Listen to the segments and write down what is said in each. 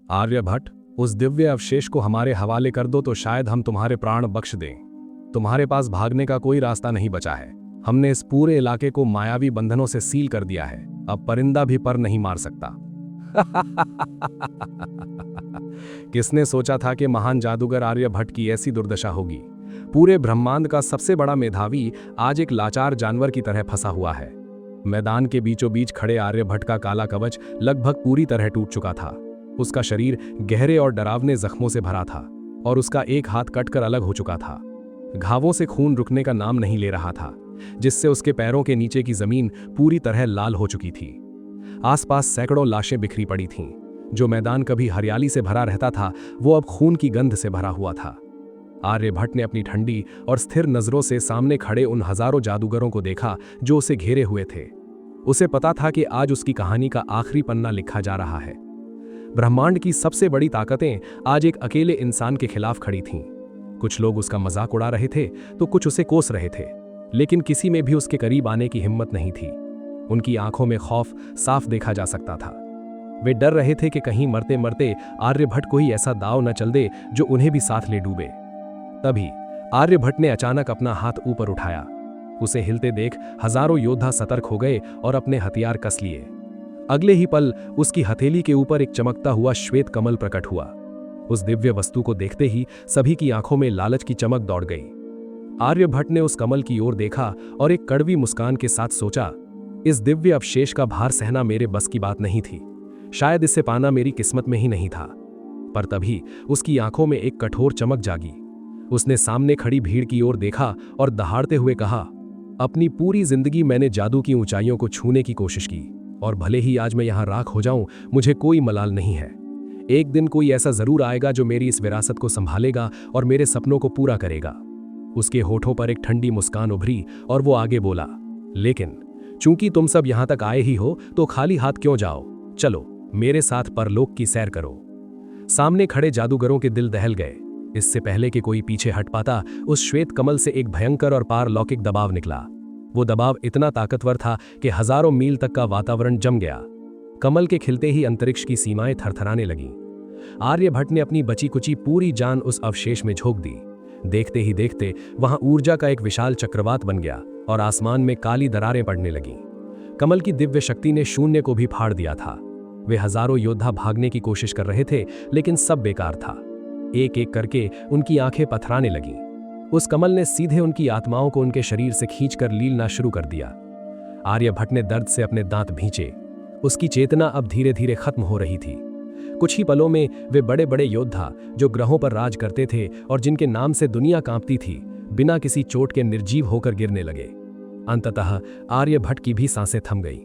आर्यभट्ट, उस दिव्य अवशेष को हमारे हवाले कर दो तो शायद हम तुम्हारे प्राण बख्श दें। तुम्हारे पास भागने का कोई रास्ता नहीं बचा है। हमने इस पूरे इलाके को मायावी बंधनों से सील कर दिया है। अब परिंदा भी पर नहीं मार सकता। किसने सोचा था कि महान जादूगर आर्यभट्ट की ऐसी दुर्दशा होगी। पूरे ब्रह्मांड का सबसे बड़ा मेधावी आज एक लाचार जानवर की तरह फंसा हुआ है। मैदान के बीचों बीच खड़े आर्यभट्ट का काला कवच लगभग पूरी तरह टूट चुका था। उसका शरीर गहरे और डरावने जख्मों से भरा था और उसका एक हाथ कटकर अलग हो चुका था। घावों से खून रुकने का नाम नहीं ले रहा था, जिससे उसके पैरों के नीचे की जमीन पूरी तरह लाल हो चुकी थी। आसपास सैकड़ों लाशें बिखरी पड़ी थीं। जो मैदान कभी हरियाली से भरा रहता था, वो अब खून की गंध से भरा हुआ था। आर्यभट्ट ने अपनी ठंडी और स्थिर नजरों से सामने खड़े उन हजारों जादूगरों को देखा जो उसे घेरे हुए थे। उसे पता था कि आज उसकी कहानी का आखिरी पन्ना लिखा जा रहा है। ब्रह्मांड की सबसे बड़ी ताकतें आज एक अकेले इंसान के खिलाफ खड़ी थीं। कुछ लोग उसका मजाक उड़ा रहे थे तो कुछ उसे कोस रहे थे, लेकिन किसी में भी उसके करीब आने की हिम्मत नहीं थी। उनकी आंखों में खौफ साफ देखा जा सकता था। वे डर रहे थे कि कहीं मरते मरते आर्यभट्ट को ही ऐसा दांव न चल दे जो उन्हें भी साथ ले डूबे। तभी आर्यभट्ट ने अचानक अपना हाथ ऊपर उठाया। उसे हिलते देख हजारों योद्धा सतर्क हो गए और अपने हथियार कस लिए। अगले ही पल उसकी हथेली के ऊपर एक चमकता हुआ श्वेत कमल प्रकट हुआ। उस दिव्य वस्तु को देखते ही सभी की आंखों में लालच की चमक दौड़ गई। आर्यभट्ट ने उस कमल की ओर देखा और एक कड़वी मुस्कान के साथ सोचा, इस दिव्य अवशेष का भार सहना मेरे बस की बात नहीं थी। शायद इसे पाना मेरी किस्मत में ही नहीं था। पर तभी उसकी आंखों में एक कठोर चमक जागी। उसने सामने खड़ी भीड़ की ओर देखा और दहाड़ते हुए कहा, अपनी पूरी जिंदगी मैंने जादू की ऊंचाइयों को छूने की कोशिश की, और भले ही आज मैं यहां राख हो जाऊं, मुझे कोई मलाल नहीं है। एक दिन कोई ऐसा जरूर आएगा जो मेरी इस विरासत को संभालेगा और मेरे सपनों को पूरा करेगा। उसके होठों पर एक ठंडी मुस्कान उभरी और वो आगे बोला, लेकिन चूंकि तुम सब यहां तक आए ही हो तो खाली हाथ क्यों जाओ। चलो मेरे साथ परलोक की सैर करो। सामने खड़े जादूगरों के दिल दहल गए। इससे पहले कि कोई पीछे हट पाता, उस श्वेत कमल से एक भयंकर और पारलौकिक दबाव निकला। वो दबाव इतना ताकतवर था कि हजारों मील तक का वातावरण जम गया। कमल के खिलते ही अंतरिक्ष की सीमाएं थरथराने लगीं। आर्यभट्ट ने अपनी बची कुची पूरी जान उस अवशेष में झोंक दी। देखते ही देखते वहां ऊर्जा का एक विशाल चक्रवात बन गया और आसमान में काली दरारें पड़ने लगीं। कमल की दिव्य शक्ति ने शून्य को भी फाड़ दिया था। वे हजारों योद्धा भागने की कोशिश कर रहे थे, लेकिन सब बेकार था। एक एक करके उनकी आंखें पथराने लगीं। उस कमल ने सीधे उनकी आत्माओं को उनके शरीर से खींचकर लीलना शुरू कर दिया। आर्यभट्ट ने दर्द से अपने दांत भींचे। उसकी चेतना अब धीरे धीरे खत्म हो रही थी। कुछ ही पलों में वे बड़े बड़े योद्धा जो ग्रहों पर राज करते थे और जिनके नाम से दुनिया कांपती थी, बिना किसी चोट के निर्जीव होकर गिरने लगे। अंततः आर्यभट्ट की भी सांसें थम गई।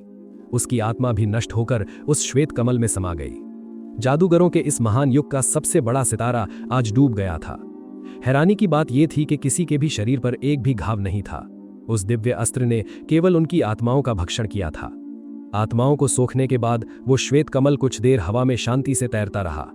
उसकी आत्मा भी नष्ट होकर उस श्वेत कमल में समा गई। जादूगरों के इस महान युग का सबसे बड़ा सितारा आज डूब गया था। हैरानी की बात यह थी कि किसी के भी शरीर पर एक भी घाव नहीं था। उस दिव्य अस्त्र ने केवल उनकी आत्माओं का भक्षण किया था। आत्माओं को सोखने के बाद वो श्वेत कमल कुछ देर हवा में शांति से तैरता रहा।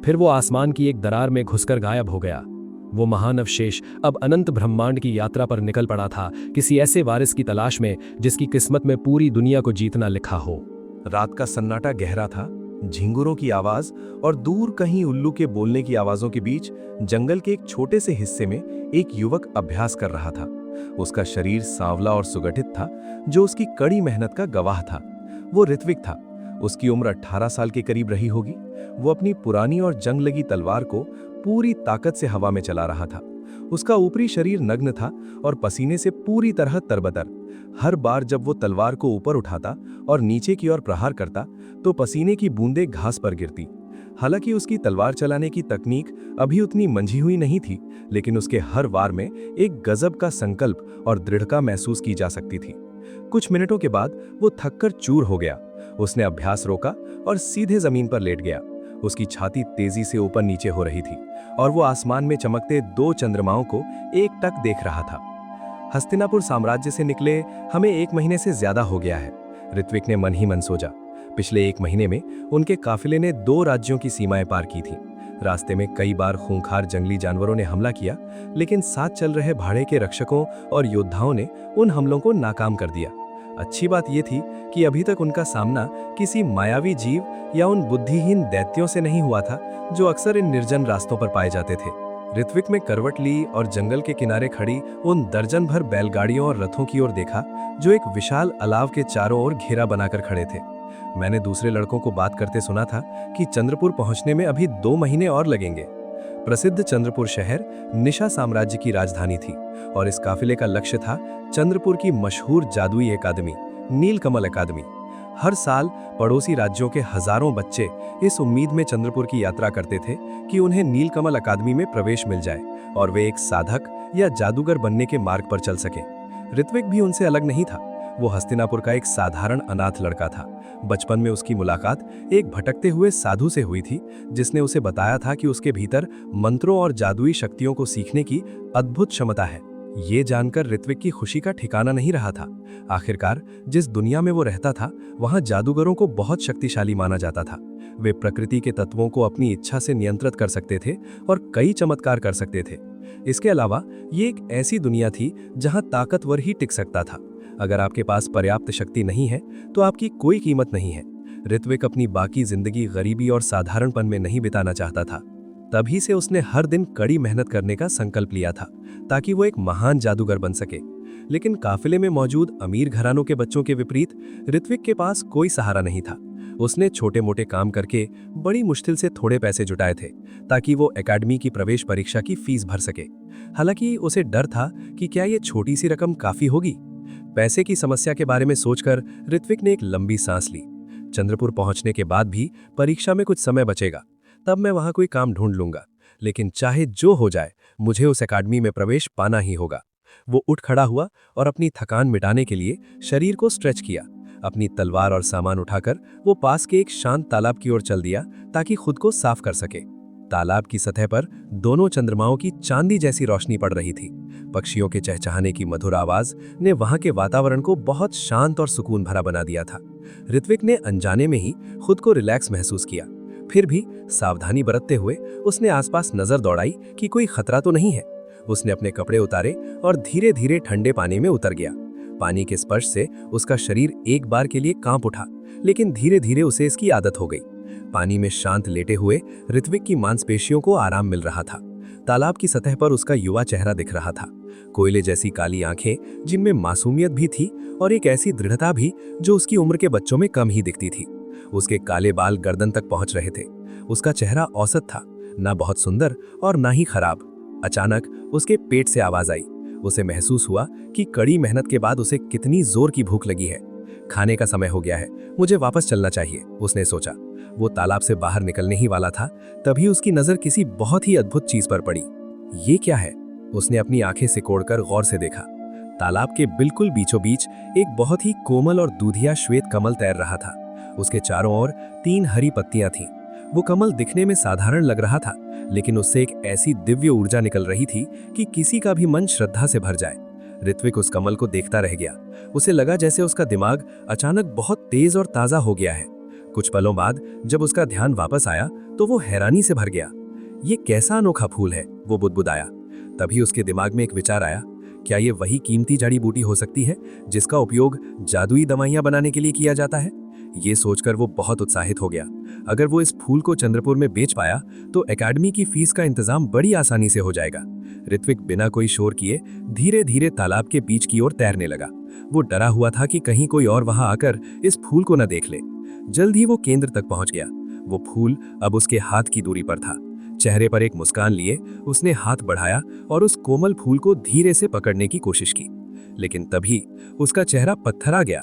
फिर वो आसमान की एक दरार में घुसकर गायब हो गया। वो महान अवशेष अब अनंत ब्रह्मांड की यात्रा पर निकल पड़ा था, किसी ऐसे वारिस की तलाश में जिसकी किस्मत में पूरी दुनिया को जीतना लिखा हो। रात का सन्नाटा गहरा था। झिंगुरों की आवाज और दूर कहीं उल्लू के बोलने की आवाजों के बीच जंगल के एक छोटे से हिस्से में एक युवक अभ्यास कर रहा था। उसका शरीर सांवला और सुगठित था, जो उसकी कड़ी मेहनत का गवाह था। वो ऋत्विक था। उसकी उम्र 18 साल के करीब रही होगी। वो अपनी पुरानी और जंग लगी तलवार को पूरी ताकत से हवा में चला रहा था। उसका ऊपरी शरीर नग्न था और पसीने से पूरी तरह तरबतर। हर बार जब वो तलवार को ऊपर उठाता और नीचे की ओर प्रहार करता, तो पसीने की बूंदें घास पर गिरती। हालांकि उसकी तलवार चलाने की तकनीक अभी उतनी मंझी हुई नहीं थी, लेकिन उसके हर वार में एक गजब का संकल्प और दृढ़ता महसूस की जा सकती थी। कुछ मिनटों के बाद वो थककर चूर हो गया। उसने अभ्यास रोका और सीधे जमीन पर लेट गया। उसकी छाती तेजी से ऊपर नीचे हो रही थी और वो आसमान में चमकते 2 चंद्रमाओं को एकटक देख रहा था। हस्तिनापुर साम्राज्य से निकले हमें 1 महीने से ज्यादा हो गया है, ऋत्विक ने मन ही मन सोचा। पिछले 1 महीने में उनके काफिले ने 2 राज्यों की सीमाएं पार की थी। रास्ते में कई बार खूंखार जंगली जानवरों ने हमला किया, लेकिन साथ चल रहे भाड़े के रक्षकों और योद्धाओं ने उन हमलों को नाकाम कर दिया। अच्छी बात यह थी कि अभी तक उनका सामना किसी मायावी जीव या उन बुद्धिहीन दैत्यों से नहीं हुआ था जो अक्सर इन निर्जन रास्तों पर पाए जाते थे। ऋत्विक में करवट ली और जंगल के किनारे खड़ी उन दर्जन भर बैलगाड़ियों और रथों की ओर देखा जो एक विशाल अलाव के चारों ओर घेरा बनाकर खड़े थे। मैंने दूसरे लड़कों को बात करते सुना था कि चंद्रपुर पहुंचने में अभी 2 महीने और लगेंगे। प्रसिद्ध चंद्रपुर शहर निशा साम्राज्य की राजधानी थी और इस काफिले का लक्ष्य था चंद्रपुर की मशहूर जादुई अकादमी, नीलकमल अकादमी। हर साल पड़ोसी राज्यों के हजारों बच्चे इस उम्मीद में चंद्रपुर की यात्रा करते थे कि उन्हें नीलकमल अकादमी में प्रवेश मिल जाए और वे एक साधक या जादूगर बनने के मार्ग पर चल सके। ऋत्विक भी उनसे अलग नहीं था। वो हस्तिनापुर का एक साधारण अनाथ लड़का था। बचपन में उसकी मुलाकात एक भटकते हुए साधु से हुई थी जिसने उसे बताया था कि उसके भीतर मंत्रों और जादुई शक्तियों को सीखने की अद्भुत क्षमता है। ये जानकर ऋत्विक की खुशी का ठिकाना नहीं रहा था। आखिरकार जिस दुनिया में वो रहता था वहां जादूगरों को बहुत शक्तिशाली माना जाता था। वे प्रकृति के तत्वों को अपनी इच्छा से नियंत्रित कर सकते थे और कई चमत्कार कर सकते थे। इसके अलावा ये एक ऐसी दुनिया थी जहां ताकतवर ही टिक सकता था। अगर आपके पास पर्याप्त शक्ति नहीं है तो आपकी कोई कीमत नहीं है। ऋत्विक अपनी बाकी जिंदगी गरीबी और साधारणपन में नहीं बिताना चाहता था। तभी से उसने हर दिन कड़ी मेहनत करने का संकल्प लिया था ताकि वो एक महान जादूगर बन सके। लेकिन काफिले में मौजूद अमीर घरानों के बच्चों के विपरीत ऋत्विक के पास कोई सहारा नहीं था। उसने छोटे मोटे काम करके बड़ी मुश्किल से थोड़े पैसे जुटाए थे ताकि वो एकेडमी की प्रवेश परीक्षा की फीस भर सके। हालांकि उसे डर था कि क्या ये छोटी सी रकम काफी होगी। पैसे की समस्या के बारे में सोचकर ऋत्विक ने एक लंबी सांस ली। चंद्रपुर पहुंचने के बाद भी परीक्षा में कुछ समय बचेगा, तब मैं वहां कोई काम ढूंढ लूंगा, लेकिन चाहे जो हो जाए मुझे उस एकेडमी में प्रवेश पाना ही होगा। वो उठ खड़ा हुआ और अपनी थकान मिटाने के लिए शरीर को स्ट्रेच किया। अपनी तलवार और सामान उठाकर वो पास के एक शांत तालाब की ओर चल दिया ताकि खुद को साफ कर सके। तालाब की सतह पर दोनों चंद्रमाओं की चांदी जैसी रोशनी पड़ रही थी। पक्षियों के चहचहाने की मधुर आवाज ने वहां के वातावरण को बहुत शांत और सुकून भरा बना दिया था। ऋत्विक ने अनजाने में ही खुद को रिलैक्स महसूस किया। फिर भी सावधानी बरतते हुए उसने आसपास नजर दौड़ाई कि कोई खतरा तो नहीं है। उसने अपने कपड़े उतारे और धीरे धीरे ठंडे पानी में उतर गया। पानी के स्पर्श से उसका शरीर एक बार के लिए कांप उठा, लेकिन धीरे धीरे उसे इसकी आदत हो गई। पानी में शांत लेटे हुए ऋत्विक की मांसपेशियों को आराम मिल रहा था। तालाब की सतह पर उसका युवा चेहरा दिख रहा था। कोयले जैसी काली आंखें जिनमें मासूमियत भी थी और एक ऐसी दृढ़ता भी जो उसकी उम्र के बच्चों में कम ही दिखती थी। उसके काले बाल गर्दन तक पहुंच रहे थे। उसका चेहरा औसत था, ना बहुत सुंदर और ना ही खराब। अचानक उसके पेट से आवाज आई। उसे महसूस हुआ कि कड़ी मेहनत के बाद उसे कितनी जोर की भूख लगी है। खाने का समय हो गया है, मुझे वापस चलना चाहिए, उसने सोचा। वो तालाब से बाहर निकलने ही वाला था, तभी उसकी नजर किसी बहुत ही अद्भुत चीज पर पड़ी। ये क्या है? उसने अपनी आंखें सिकोड़कर गौर से देखा। तालाब के बिल्कुल बीचों बीच एक बहुत ही कोमल और दूधिया श्वेत कमल तैर रहा था। उसके चारों ओर 3 हरी पत्तियां थीं। वो कमल दिखने में साधारण लग रहा था, लेकिन उससे एक ऐसी दिव्य ऊर्जा निकल रही थी कि किसी का भी मन श्रद्धा से भर जाए। ऋत्विक उस कमल को देखता रह गया। उसे लगा जैसे उसका दिमाग अचानक बहुत तेज और ताजा हो गया है। कुछ पलों बाद जब उसका ध्यान वापस आया तो वो हैरानी से भर गया। ये कैसा अनोखा फूल है, वो बुदबुदाया। तभी उसके दिमाग में एक विचार आया, क्या ये वही कीमती जड़ी बूटी हो सकती है जिसका उपयोग जादुई दवाइयां बनाने के लिए किया जाता है? ये सोचकर वो बहुत उत्साहित हो गया। अगर वो इस फूल को चंद्रपुर में बेच पाया तो एकेडमी की फीस का इंतजाम बड़ी आसानी से हो जाएगा। ऋत्विक बिना कोई शोर किए धीरे धीरे तालाब के बीच की ओर तैरने लगा। वो डरा हुआ था कि कहीं कोई और वहां आकर इस फूल को न देख ले। जल्द ही वो केंद्र तक पहुंच गया। वो फूल अब उसके हाथ की दूरी पर था। चेहरे पर एक मुस्कान लिए उसने हाथ बढ़ाया और उस कोमल फूल को धीरे से पकड़ने की कोशिश की, लेकिन तभी उसका चेहरा पत्थरा गया।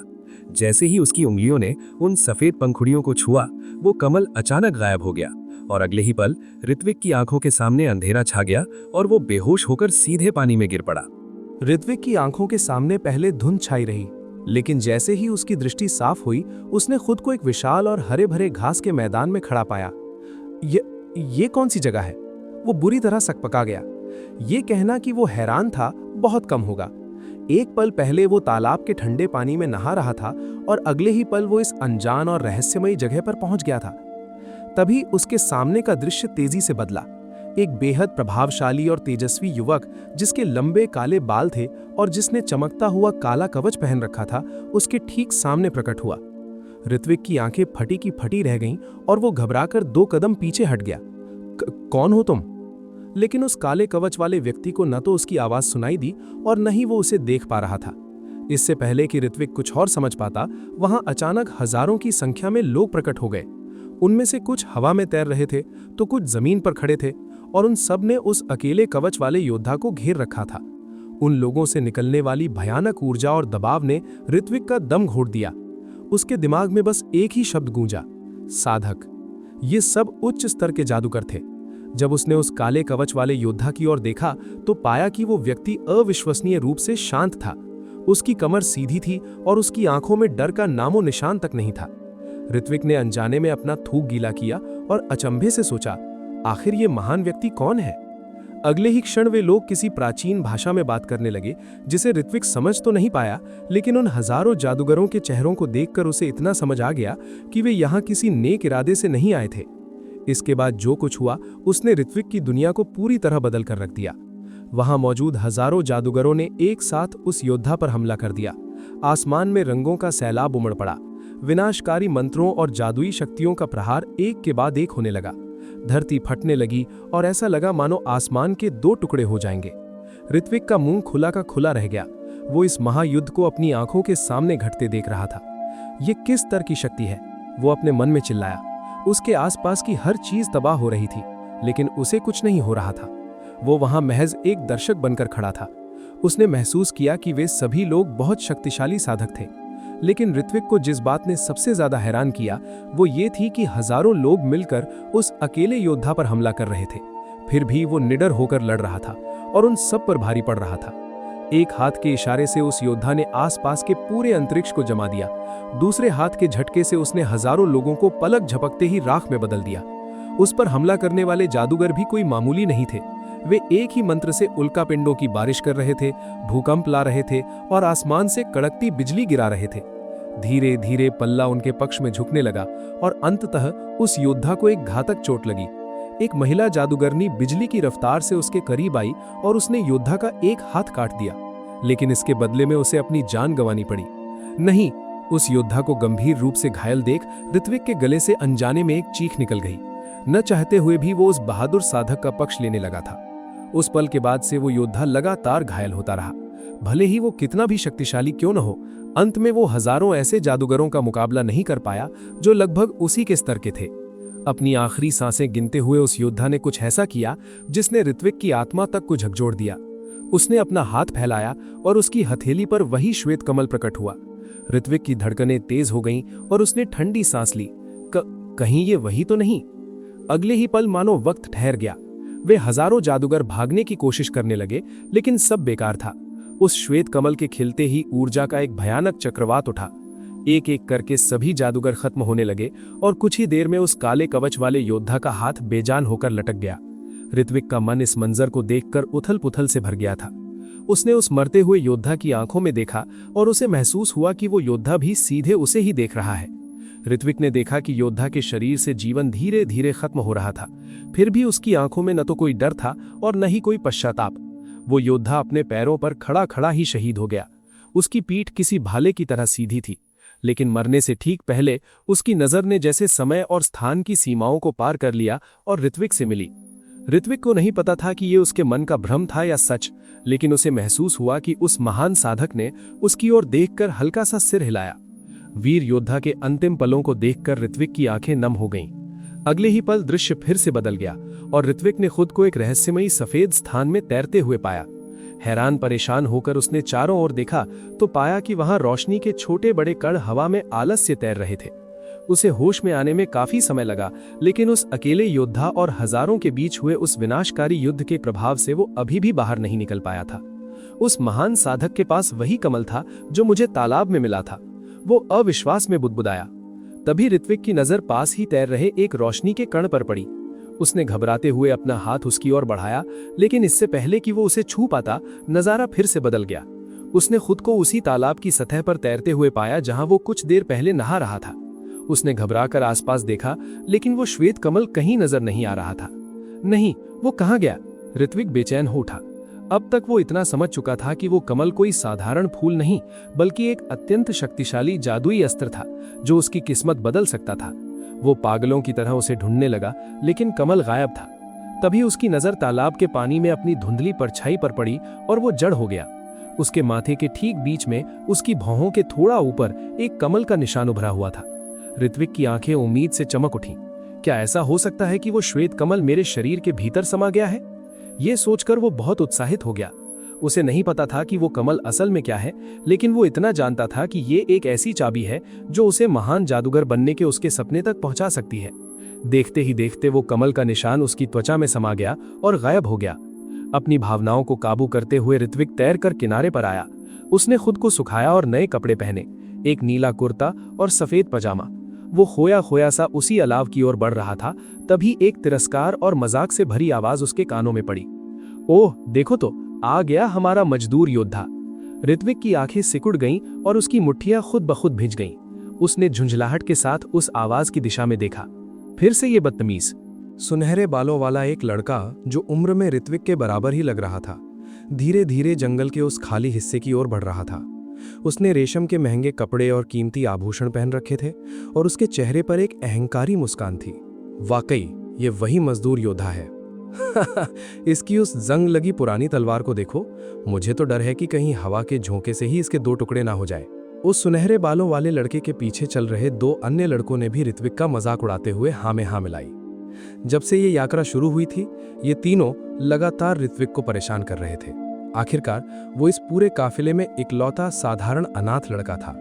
जैसे ही उसकी उंगलियों ने उन सफेद पंखुड़ियों को छुआ, वो कमल अचानक गायब हो गया और अगले ही पल ऋत्विक की आंखों के सामने अंधेरा छा गया और वो बेहोश होकर सीधे पानी में गिर पड़ा। ऋत्विक की आंखों के सामने पहले धुंध छाई रही, लेकिन जैसे ही उसकी दृष्टि साफ हुई उसने खुद को एक विशाल और हरे भरे घास के मैदान में खड़ा पाया। ये कौन सी जगह है? वो बुरी तरह सकपका गया। ये कहना कि वो हैरान था बहुत कम होगा। एक पल पहले वो तालाब के ठंडे पानी में नहा रहा था और अगले ही पल वो इस अनजान और रहस्यमयी जगह पर पहुंच गया था। तभी उसके सामने का दृश्य तेजी से बदला। एक बेहद प्रभावशाली और तेजस्वी युवक जिसके लंबे काले बाल थे और जिसने चमकता हुआ काला कवच पहन रखा था, उसके ठीक सामने प्रकट हुआ। ऋत्विक की आंखें फटी की फटी रह गईं और वो घबराकर 2 कदम पीछे हट गया। कौन हो तुम? लेकिन उस काले कवच वाले व्यक्ति को न तो उसकी आवाज सुनाई दी और न ही वो उसे देख पा रहा था। इससे पहले कि ऋत्विक कुछ और समझ पाता, वहां अचानक हजारों की संख्या में लोग प्रकट हो गए। उनमें से कुछ हवा में तैर रहे थे तो कुछ जमीन पर खड़े थे और उन सब ने उस अकेले कवच वाले योद्धा को घेर रखा था। उन लोगों से निकलने वाली भयानक ऊर्जा और दबाव ने ऋत्विक का दम घोट दिया। उसके दिमाग में बस एक ही शब्द गूंजा, साधक। ये सब उच्च स्तर के जादूगर थे। जब उसने उस काले कवच वाले योद्धा की ओर देखा तो पाया कि वो व्यक्ति अविश्वसनीय रूप से शांत था। उसकी कमर सीधी थी और उसकी आंखों में डर का नामो निशान तक नहीं था। ऋत्विक ने अनजाने में अपना थूक गीला किया और अचंभे से सोचा, आखिर ये महान व्यक्ति कौन है? अगले ही क्षण वे लोग किसी प्राचीन भाषा में बात करने लगे जिसे ऋत्विक समझ तो नहीं पाया, लेकिन उन हजारों जादूगरों के चेहरों को देखकर उसे इतना समझ आ गया कि वे यहाँ किसी नेक इरादे से नहीं आए थे। इसके बाद जो कुछ हुआ उसने ऋत्विक की दुनिया को पूरी तरह बदल कर रख दिया। वहां मौजूद हजारों जादूगरों ने एक साथ उस योद्धा पर हमला कर दिया। आसमान में रंगों का सैलाब उमड़ पड़ा। विनाशकारी मंत्रों और जादुई शक्तियों का प्रहार एक के बाद एक होने लगा। धरती फटने लगी और ऐसा लगा मानो आसमान के 2 टुकड़े हो जाएंगे। ऋत्विक का मुंह खुला का खुला रह गया। वो इस महायुद्ध को अपनी आंखों के सामने घटते देख रहा था। ये किस स्तर की शक्ति है? वो अपने मन में चिल्लाया। उसके आसपास की हर चीज तबाह हो रही थी, लेकिन उसे कुछ नहीं हो रहा था। वो वहां महज एक दर्शक बनकर खड़ा था। उसने महसूस किया कि वे सभी लोग बहुत शक्तिशाली साधक थे, लेकिन ऋत्विक को जिस बात ने सबसे ज्यादा हैरान किया वो ये थी कि हजारों लोग मिलकर उस अकेले योद्धा पर हमला कर रहे थे। फिर भी वो निडर होकर लड़ रहा था और उन सब पर भारी पड़ रहा था। एक हाथ के इशारे से उस योद्धा ने आसपास के पूरे अंतरिक्ष को जमा दिया। दूसरे हाथ के झटके से उसने हजारों लोगों को पलक झपकते ही राख में बदल दिया। उस पर हमला करने वाले जादूगर भी कोई मामूली नहीं थे। वे एक ही मंत्र से उल्कापिंडों की बारिश कर रहे थे, भूकंप ला रहे थे और आसमान से कड़कती बिजली गिरा रहे थे। धीरे धीरे पल्ला उनके पक्ष में झुकने लगा और अंततः उस योद्धा को एक घातक चोट लगी। एक महिला जादूगरनी बिजली की रफ्तार से उसके करीब आई और उसने योद्धा का एक हाथ काट दिया, लेकिन इसके बदले में उसे अपनी जान गंवानी पड़ी। नहीं, उस योद्धा को गंभीर रूप से घायल देख ऋत्विक के गले से अनजाने में एक चीख निकल गई। न चाहते हुए भी वो उस बहादुर साधक का पक्ष लेने लगा था। उस पल के बाद से वो योद्धा लगातार घायल होता रहा। भले ही वो कितना भी शक्तिशाली क्यों न हो, अंत में वो हजारों ऐसे जादूगरों का मुकाबला नहीं कर पाया जो लगभग उसी के स्तर के थे। अपनी आखिरी सांसें गिनते हुए उस योद्धा ने कुछ ऐसा किया जिसने ऋत्विक की आत्मा तक को झकझोर दिया। उसने अपना हाथ फैलाया और उसकी हथेली पर वही श्वेत कमल प्रकट हुआ। ऋत्विक की धड़कनें तेज हो गईं और उसने ठंडी सांस ली। कहीं ये वही तो नहीं? अगले ही पल मानो वक्त ठहर गया। वे हजारों जादूगर भागने की कोशिश करने लगे, लेकिन सब बेकार था। उस श्वेत कमल के खिलते ही ऊर्जा का एक भयानक चक्रवात उठा। एक एक करके सभी जादूगर खत्म होने लगे और कुछ ही देर में उस काले कवच वाले योद्धा का हाथ बेजान होकर लटक गया। ऋत्विक का मन इस मंजर को देखकर उथल पुथल से भर गया था। उसने उस मरते हुए योद्धा की आंखों में देखा और उसे महसूस हुआ कि वो योद्धा भी सीधे उसे ही देख रहा है। ऋत्विक ने देखा कि योद्धा के शरीर से जीवन धीरे धीरे खत्म हो रहा था। फिर भी उसकी आंखों में न तो कोई डर था और न ही कोई पश्चाताप। वो योद्धा अपने पैरों पर खड़ा खड़ा ही शहीद हो गया। उसकी पीठ किसी भाले की तरह सीधी थी, लेकिन मरने से ठीक पहले उसकी नजर ने जैसे समय और स्थान की सीमाओं को पार कर लिया और ऋत्विक से मिली। ऋत्विक को नहीं पता था कि ये उसके मन का भ्रम था या सच, लेकिन उसे महसूस हुआ कि उस महान साधक ने उसकी ओर देखकर हल्का सा सिर हिलाया। वीर योद्धा के अंतिम पलों को देखकर ऋत्विक की आंखें नम हो गईं। अगले ही पल दृश्य फिर से बदल गया और ऋत्विक ने खुद को एक रहस्यमयी सफेद स्थान में तैरते हुए पाया। हैरान परेशान होकर उसने चारों ओर देखा तो पाया कि वहां रोशनी के छोटे बड़े कण हवा में आलस्य तैर रहे थे। उसे होश में आने में काफी समय लगा, लेकिन उस अकेले योद्धा और हजारों के बीच हुए उस विनाशकारी युद्ध के प्रभाव से वो अभी भी बाहर नहीं निकल पाया था। उस महान साधक के पास वही कमल था जो मुझे तालाब में मिला था। वो अविश्वास में बुदबुदाया। तभी ऋत्विक की नजर पास ही तैर रहे एक रोशनी के कण पर पड़ी। उसने घबराते हुए अपना हाथ उसकी ओर बढ़ाया, लेकिन इससे पहले कि वो उसे छू पाता, नजारा फिर से बदल गया। उसने खुद को उसी तालाब की सतह पर तैरते हुए पाया जहां वो कुछ देर पहले नहा रहा था। उसने घबराकर आसपास देखा, लेकिन वो श्वेत कमल कहीं नजर नहीं आ रहा था। नहीं, वो कहाँ गया? ऋत्विक बेचैन हो उठा। अब तक वो इतना समझ चुका था कि वो कमल कोई साधारण फूल नहीं, बल्कि एक अत्यंत शक्तिशाली जादुई अस्त्र था जो उसकी किस्मत बदल सकता था। वो पागलों की तरह उसे ढूंढने लगा, लेकिन कमल गायब था। तभी उसकी नजर तालाब के पानी में अपनी धुंधली परछाई पर पड़ी और वो जड़ हो गया। उसके माथे के ठीक बीच में, उसकी भौहों के थोड़ा ऊपर, एक कमल का निशान उभरा हुआ था। ऋत्विक की आंखें उम्मीद से चमक उठीं। क्या ऐसा हो सकता है कि वो श्वेत कमल मेरे शरीर के भीतर समा गया है? ये सोचकर वो बहुत उत्साहित हो गया। उसे नहीं पता था कि वो कमल असल में क्या है, लेकिन वो इतना जानता था कि ये एक ऐसी चाबी है जो उसे महान जादूगर बनने के उसके सपने तक पहुंचा सकती है। देखते ही देखते वो कमल का निशान उसकी त्वचा में समा गया और गायब हो गया। अपनी भावनाओं को काबू करते हुए ऋत्विक तैरकर किनारे पर आया। उसने खुद को सुखाया और नए कपड़े पहने, एक नीला कुर्ता और सफेद पजामा। वो खोया खोया सा उसी अलाव की ओर बढ़ रहा था। तभी एक तिरस्कार और मजाक से भरी आवाज उसके कानों में पड़ी। ओह, देखो तो, आ गया हमारा मजदूर योद्धा। ऋत्विक की आंखें सिकुड़ गईं और उसकी मुट्ठियां खुद ब खुद भिज गईं। उसने झुंझलाहट के साथ उस आवाज की दिशा में देखा। फिर से ये बदतमीज। सुनहरे बालों वाला एक लड़का जो उम्र में ऋत्विक के बराबर ही लग रहा था, धीरे धीरे जंगल के उस खाली हिस्से की ओर बढ़ रहा था। उसने रेशम के महंगे कपड़े और कीमती आभूषण पहन रखे थे और उसके चेहरे पर एक अहंकारी मुस्कान थी। वाकई ये वही मजदूर योद्धा है। इसकी उस जंग लगी पुरानी तलवार को देखो। मुझे तो डर है कि कहीं हवा के झोंके से ही इसके 2 टुकड़े ना हो जाए। उस सुनहरे बालों वाले लड़के के पीछे चल रहे 2 अन्य लड़कों ने भी ऋत्विक का मजाक उड़ाते हुए हाँ में हाँ मिलाई। जब से ये यात्रा शुरू हुई थी, ये तीनों लगातार ऋत्विक को परेशान कर रहे थे। आखिरकार वो इस पूरे काफिले में इकलौता साधारण अनाथ लड़का था।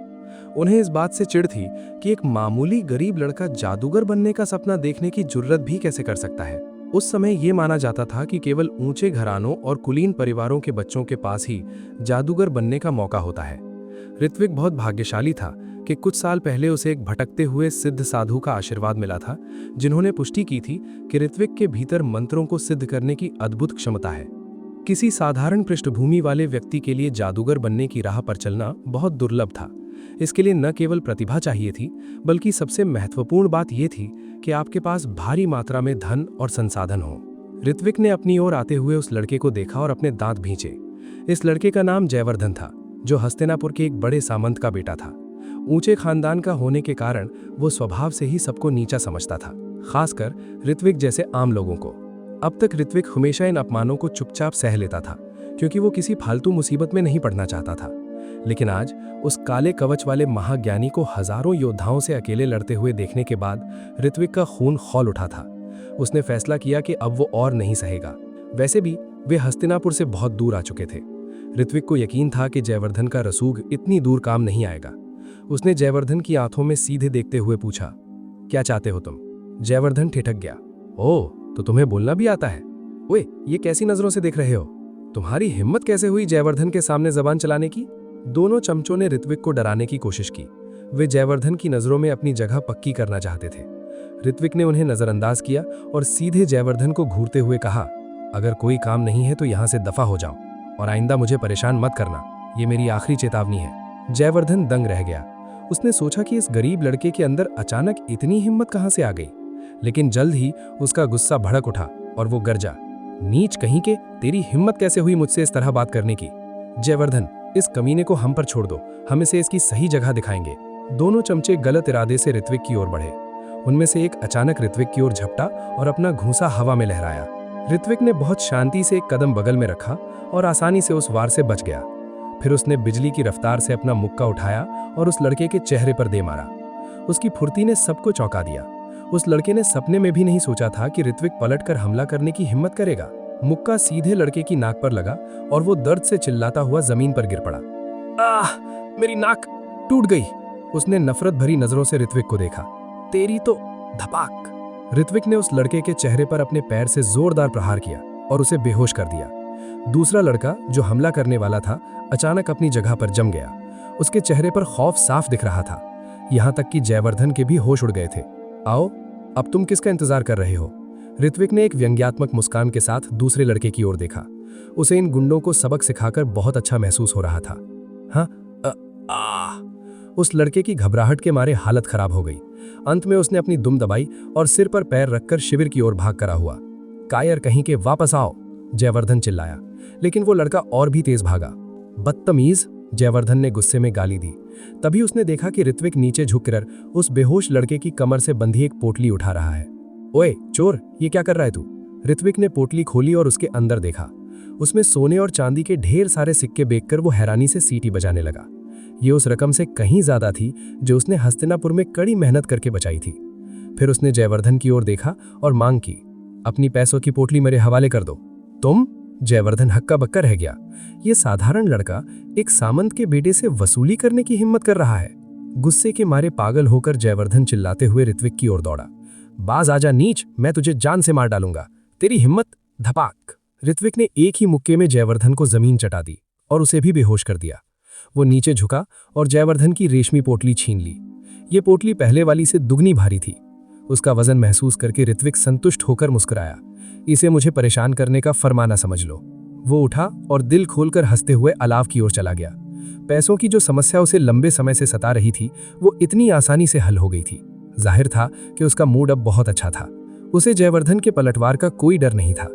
उन्हें इस बात से चिढ़ थी कि एक मामूली गरीब लड़का जादूगर बनने का सपना देखने की जुर्रत भी कैसे कर सकता है। उस समय ये माना जाता था कि केवल ऊंचे घरानों और कुलीन परिवारों के बच्चों के पास ही जादूगर बनने का मौका होता है। ऋत्विक बहुत भाग्यशाली था कि कुछ साल पहले उसे एक भटकते हुए सिद्ध साधु का आशीर्वाद मिला था, जिन्होंने पुष्टि की थी कि ऋत्विक के भीतर मंत्रों को सिद्ध करने की अद्भुत क्षमता है। किसी साधारण पृष्ठभूमि वाले व्यक्ति के लिए जादूगर बनने की राह पर चलना बहुत दुर्लभ था। इसके लिए न केवल प्रतिभा चाहिए थी, बल्कि सबसे महत्वपूर्ण बात यह थी कि आपके पास भारी मात्रा में धन और संसाधन हो। ऋत्विक ने अपनी ओर आते हुए उस लड़के को देखा और अपने दांत भींचे। इस लड़के का नाम जयवर्धन था, जो हस्तिनापुर के एक बड़े सामंत का बेटा था। ऊंचे खानदान का होने के कारण वो स्वभाव से ही सबको नीचा समझता था, खासकर ऋत्विक जैसे आम लोगों को। अब तक ऋत्विक हमेशा इन अपमानों को चुपचाप सह लेता था, क्योंकि वो किसी फालतू मुसीबत में नहीं पड़ना चाहता था। लेकिन आज उस काले कवच वाले महाज्ञानी को हजारों योद्धाओं से अकेले लड़ते हुए देखने के बाद ऋत्विक का खून खौल उठा था। उसने फैसला किया कि अब वो और नहीं सहेगा। वैसे भी वे हस्तिनापुर से बहुत दूर आ चुके थे। ऋत्विक को यकीन था कि जयवर्धन का रसूख इतनी दूर काम नहीं आएगा। उसने जयवर्धन की आंखों में सीधे देखते हुए पूछा, क्या चाहते हो तुम? जयवर्धन ठिठक गया। ओह, तो तुम्हें बोलना भी आता है? ओए, ये कैसी नजरों से देख रहे हो? तुम्हारी हिम्मत कैसे हुई जयवर्धन के सामने जबान चलाने की? दोनों चमचों ने ऋत्विक को डराने की कोशिश की। वे जयवर्धन की नजरों में अपनी जगह पक्की करना चाहते थे। ऋत्विक ने उन्हें नजरअंदाज किया और सीधे जयवर्धन को घूरते हुए कहा, अगर कोई काम नहीं है तो यहां से दफा हो जाओ और आइंदा मुझे परेशान मत करना। ये मेरी आखिरी चेतावनी है। जयवर्धन दंग रह गया। उसने सोचा कि इस गरीब लड़के के अंदर अचानक इतनी हिम्मत कहां से आ गई, लेकिन जल्द ही उसका गुस्सा भड़क उठा और वो गरजा, नीच कहीं के, तेरी हिम्मत कैसे हुई मुझसे इस तरह बात करने की? जयवर्धन, इस कमीने को हम पर छोड़ दो, हम इसे इसकी सही जगह दिखाएंगे। दोनों चमचे गलत इरादे से ऋत्विक की ओर बढ़े। उनमें से एक अचानक ऋत्विक की ओर झपटा और अपना घूंसा हवा में लहराया। ऋत्विक ने बहुत शांति से एक कदम बगल में रखा और आसानी से उस वार से बच गया। फिर उसने बिजली की रफ्तार से अपना मुक्का उठाया और उस लड़के के चेहरे पर दे मारा। उसकी फुर्ती ने सबको चौंका दिया। उस लड़के ने सपने में भी नहीं सोचा था कि ऋत्विक पलटकर हमला करने की हिम्मत करेगा। मुक्का सीधे लड़के की नाक पर लगा और वो दर्द से चिल्लाता हुआ जमीन पर गिर पड़ा। आह, मेरी नाक टूट गई। उसने नफरत भरी नजरों से ऋत्विक को देखा। तेरी तो धपाक। ऋत्विक ने उस लड़के के चेहरे पर अपने पैर से जोरदार प्रहार किया और उसे बेहोश कर दिया। दूसरा लड़का जो हमला करने वाला था, अचानक अपनी जगह पर जम गया। उसके चेहरे पर खौफ साफ दिख रहा था। यहां तक कि जयवर्धन के भी होश उड़ गए थे। आओ, अब तुम किसका इंतजार कर रहे हो? ऋत्विक ने एक व्यंग्यात्मक मुस्कान के साथ दूसरे लड़के की ओर देखा। उसे इन गुंडों को सबक सिखाकर बहुत अच्छा महसूस हो रहा था। हाँ, उस लड़के की घबराहट के मारे हालत खराब हो गई। अंत में उसने अपनी दुम दबाई और सिर पर पैर रखकर शिविर की ओर भाग करा हुआ। कायर कहीं के, वापस आओ, जयवर्धन चिल्लाया। लेकिन वो लड़का और भी तेज भागा। बदतमीज, जयवर्धन ने गुस्से में गाली दी। तभी उसने देखा कि ऋत्विक नीचे झुककर उस बेहोश लड़के की कमर से बंधी एक पोटली उठा रहा है। ओए चोर, ये क्या कर रहा है तू? ऋत्विक ने पोटली खोली और उसके अंदर देखा। उसमें सोने और चांदी के ढेर सारे सिक्के देखकर वो हैरानी से सीटी बजाने लगा। ये उस रकम से कहीं ज्यादा थी जो उसने हस्तिनापुर में कड़ी मेहनत करके बचाई थी। फिर उसने जयवर्धन की ओर देखा और मांग की, अपनी पैसों की पोटली मेरे हवाले कर दो। तुम? जयवर्धन हक्का बक्का रह गया। ये साधारण लड़का एक सामंत के बेटे से वसूली करने की हिम्मत कर रहा है। गुस्से के मारे पागल होकर जयवर्धन चिल्लाते हुए ऋत्विक की ओर दौड़ा। बाज आजा नीच, मैं तुझे जान से मार डालूंगा, तेरी हिम्मत। धपाक! ऋत्विक ने एक ही मुक्के में जयवर्धन को जमीन चटा दी और उसे भी बेहोश कर दिया। वो नीचे झुका और जयवर्धन की रेशमी पोटली छीन ली। ये पोटली पहले वाली से दुगनी भारी थी। उसका वजन महसूस करके ऋत्विक संतुष्ट होकर मुस्कुराया। इसे मुझे परेशान करने का फरमाना समझ लो। वो उठा और दिल खोलकर हंसते हुए अलाव की ओर चला गया। पैसों की जो समस्या उसे लंबे समय से सता रही थी, वो इतनी आसानी से हल हो गई थी। जाहिर था कि उसका मूड अब बहुत अच्छा था। उसे जयवर्धन के पलटवार का कोई डर नहीं था।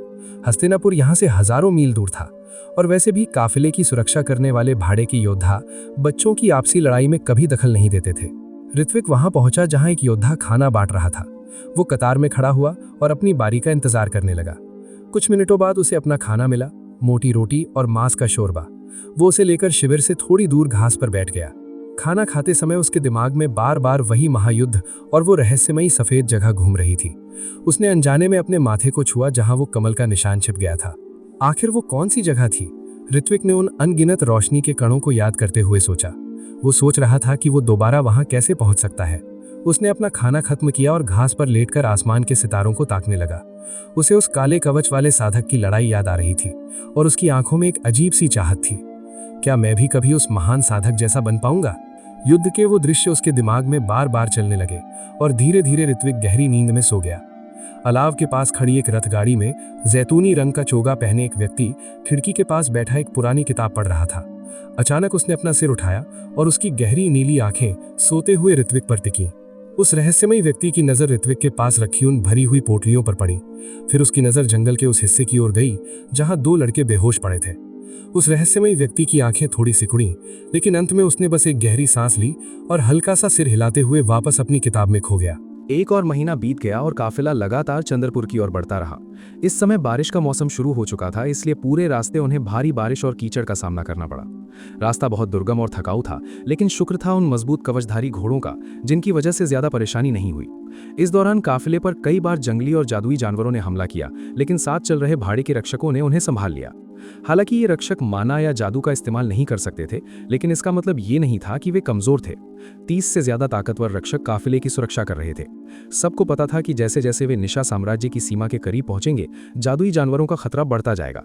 हस्तिनापुर यहाँ से हजारों मील दूर था और वैसे भी काफिले की सुरक्षा करने वाले भाड़े के योद्धा बच्चों की आपसी लड़ाई में कभी दखल नहीं देते थे। ऋत्विक वहां पहुंचा जहां एक योद्धा खाना बांट रहा था। वो कतार में खड़ा हुआ और अपनी बारी का इंतजार करने लगा। कुछ मिनटों बाद उसे अपना खाना मिला, मोटी रोटी और मांस का शोरबा। वो उसे लेकर शिविर से थोड़ी दूर घास पर बैठ गया। खाना खाते समय उसके दिमाग में बार बार वही महायुद्ध और वो रहस्यमयी सफेद जगह घूम रही थी। उसने अनजाने में अपने माथे को छुआ जहां वो कमल का निशान छिप गया था। आखिर वो कौन सी जगह थी? ऋत्विक ने उन अनगिनत रोशनी के कणों को याद करते हुए सोचा। वो सोच रहा था कि वो दोबारा वहां कैसे पहुंच सकता है। उसने अपना खाना खत्म किया और घास पर लेटकर आसमान के सितारों को ताकने लगा। उसे उस काले कवच वाले साधक की लड़ाई याद आ रही थी और उसकी आंखों में एक अजीब सी चाहत थी। क्या मैं भी कभी उस महान साधक जैसा बन पाऊंगा? युद्ध के वो दृश्य उसके दिमाग में बार बार चलने लगे और धीरे धीरे ऋत्विक गहरी नींद में सो गया। अलाव के पास खड़ी एक रथगाड़ी में जैतूनी रंग का चोगा पहने एक व्यक्ति खिड़की के पास बैठा एक पुरानी किताब पढ़ रहा था। अचानक उसने अपना सिर उठाया और उसकी गहरी नीली आंखें सोते हुए ऋत्विक पर टिकी। उस रहस्यमयी व्यक्ति की नजर ऋत्विक के पास रखी उन भरी हुई पोटलियों पर पड़ी। फिर उसकी नजर जंगल के उस हिस्से की ओर गई जहां दो लड़के बेहोश पड़े थे। उस रहस्यमयी व्यक्ति की आंखें थोड़ी सिकुड़ी, लेकिन अंत में उसने बस एक गहरी सांस ली और हल्का सा सिर हिलाते हुए वापस अपनी किताब में खो गया। एक और महीना बीत गया और काफिला लगातार चंद्रपुर की ओर बढ़ता रहा। इस समय बारिश का मौसम शुरू हो चुका था, इसलिए पूरे रास्ते उन्हें भारी बारिश और कीचड़ का सामना करना पड़ा। रास्ता बहुत दुर्गम और थकाऊ था, लेकिन शुक्र था उन मजबूत कवचधारी घोड़ों का, जिनकी वजह से ज्यादा परेशानी नहीं हुई। इस दौरान काफिले पर कई बार जंगली और जादुई जानवरों ने हमला किया, लेकिन साथ चल रहे भाड़े के रक्षकों ने उन्हें संभाल लिया। हालांकि ये रक्षक माना या जादू का इस्तेमाल नहीं कर सकते थे, लेकिन इसका मतलब ये नहीं था कि वे कमजोर थे। 30 से ज्यादा ताकतवर रक्षक काफिले की सुरक्षा कर रहे थे। सबको पता था कि जैसे जैसे वे निशा साम्राज्य की सीमा के करीब पहुंचेंगे, जादुई जानवरों का खतरा बढ़ता जाएगा।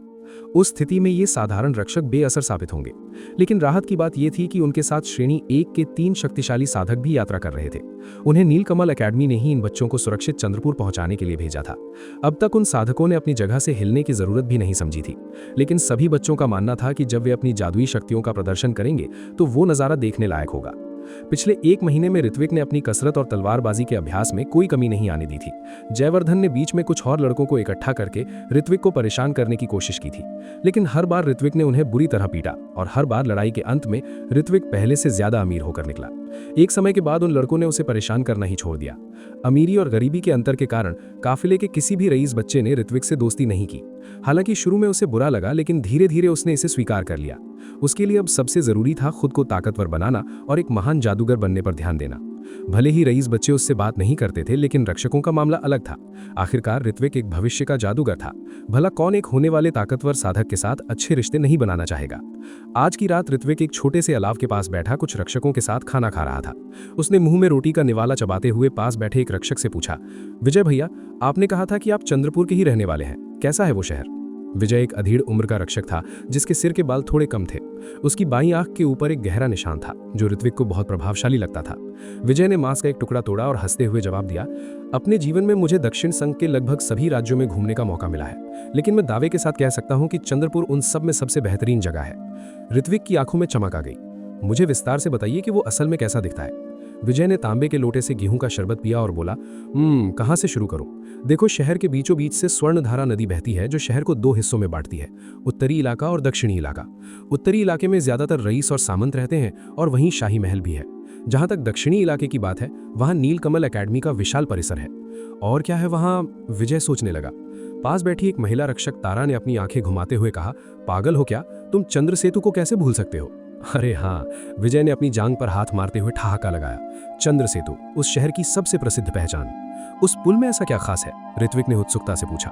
उस स्थिति में ये साधारण रक्षक बेअसर साबित होंगे। लेकिन राहत की बात यह थी कि उनके साथ श्रेणी 1 के 3 शक्तिशाली साधक भी यात्रा कर रहे थे। उन्हें नीलकमल एकेडमी ने ही इन बच्चों को सुरक्षित चंद्रपुर पहुंचाने के लिए भेजा था। अब तक उन साधकों ने अपनी जगह से हिलने की जरूरत भी नहीं समझी थी, लेकिन सभी बच्चों का मानना था कि जब वे अपनी जादुई शक्तियों का प्रदर्शन करेंगे तो वो नजारा देखने लायक होगा। पिछले 1 महीने में ऋत्विक ने अपनी कसरत और तलवारबाजी के अभ्यास में कोई कमी नहीं आने दी थी। जयवर्धन ने बीच में कुछ और लड़कों को इकट्ठा करके ऋत्विक को परेशान करने की कोशिश की थी, लेकिन हर बार ऋत्विक ने उन्हें बुरी तरह पीटा और हर बार लड़ाई के अंत में ऋत्विक पहले से ज्यादा अमीर होकर निकला। एक समय के बाद उन लड़कों ने उसे परेशान करना ही छोड़ दिया। अमीरी और गरीबी के अंतर के कारण काफिले के किसी भी रईस बच्चे ने ऋत्विक से दोस्ती नहीं की। हालांकि शुरू में उसे बुरा लगा, लेकिन धीरे धीरे उसने इसे स्वीकार कर लिया। उसके लिए अब सबसे जरूरी था खुद को ताकतवर बनाना और एक महान जादूगर बनने पर ध्यान देना। भले ही रईस बच्चे उससे बात नहीं करते थे, लेकिन रक्षकों का मामला अलग था। आखिरकार ऋत्विक एक भविष्य का जादूगर था। भला कौन एक होने वाले ताकतवर साधक के साथ अच्छे रिश्ते नहीं बनाना चाहेगा। आज की रात ऋत्विक एक छोटे से अलाव के पास बैठा कुछ रक्षकों के साथ खाना खा रहा था। उसने मुंह में रोटी का निवाला चबाते हुए पास बैठे एक रक्षक से पूछा, विजय भैया, आपने कहा था कि आप चंद्रपुर के ही रहने वाले हैं, कैसा है वो शहर? विजय एक अधीर उम्र का रक्षक था, जिसके सिर के बाल थोड़े कम थे। उसकी बाईं आंख के ऊपर एक गहरा निशान था, जो ऋत्विक को बहुत प्रभावशाली लगता था। विजय ने मांस का एक टुकड़ा तोड़ा और हंसते हुए जवाब दिया, अपने जीवन में मुझे दक्षिण संघ के लगभग सभी राज्यों में घूमने का मौका मिला है, लेकिन मैं दावे के साथ कह सकता हूं कि चंद्रपुर उन सब में सबसे बेहतरीन जगह है। ऋत्विक की आंखों में चमक आ गई। मुझे विस्तार से बताइए कि वो असल में कैसा दिखता है। विजय ने तांबे के लोटे से गेहूं का शरबत पिया और बोला, कहां से शुरू करूं? देखो, शहर के बीचों बीच से स्वर्णधारा नदी बहती है जो शहर को 2 हिस्सों में बांटती है, उत्तरी इलाका और दक्षिणी इलाका। उत्तरी इलाके में ज्यादातर रईस और सामंत रहते हैं और वहीं शाही महल भी है। जहां तक दक्षिणी इलाके की बात है, वहां नीलकमल एकेडमी का विशाल परिसर है। और क्या है वहां? विजय सोचने लगा। पास बैठी एक महिला रक्षक तारा ने अपनी आंखें घुमाते हुए कहा, पागल हो क्या? तुम चंद्र सेतु को कैसे भूल सकते हो? अरे हाँ, विजय ने अपनी जांग पर हाथ मारते हुए ठहाका लगाया। चंद्र सेतु, उस शहर की सबसे प्रसिद्ध पहचान। उस पुल में ऐसा क्या खास है? ऋत्विक ने उत्सुकता से पूछा।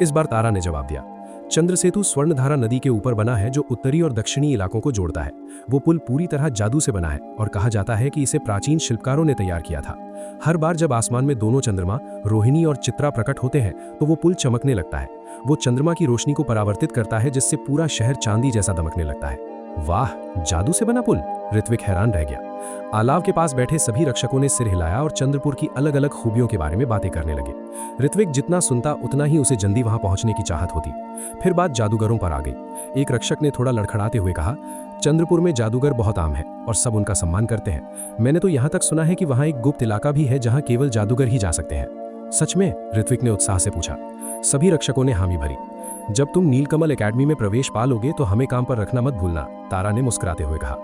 इस बार तारा ने जवाब दिया, चंद्र सेतु स्वर्णधारा नदी के ऊपर बना है जो उत्तरी और दक्षिणी इलाकों को जोड़ता है। वो पुल पूरी तरह जादू से बना है और कहा जाता है कि इसे प्राचीन शिल्पकारों ने तैयार किया था। हर बार जब आसमान में दोनों चंद्रमा रोहिणी और चित्रा प्रकट होते हैं तो वो पुल चमकने लगता है। वो चंद्रमा की रोशनी को परावर्तित करता है जिससे पूरा शहर चांदी जैसा दमकने लगता है। वाह, जादू से बना पुल! ऋत्विक हैरान रह गया। अलाव के पास बैठे सभी रक्षकों ने सिर हिलाया और चंद्रपुर की अलग अलग खूबियों के बारे में बातें करने लगे। ऋत्विक जितना सुनता उतना ही उसे जल्दी वहां पहुंचने की चाहत होती। फिर बात जादूगरों पर आ गई। एक रक्षक ने थोड़ा लड़खड़ाते हुए कहा, चंद्रपुर में जादूगर बहुत आम है और सब उनका सम्मान करते हैं। मैंने तो यहाँ तक सुना है कि वहाँ एक गुप्त इलाका भी है जहाँ केवल जादूगर ही जा सकते हैं। सच में? ऋत्विक ने उत्साह से पूछा। सभी रक्षकों ने हामी भरी। जब तुम नीलकमल एकेडमी में प्रवेश पा लोगे तो हमें काम पर रखना मत भूलना, तारा ने मुस्कुराते हुए कहा।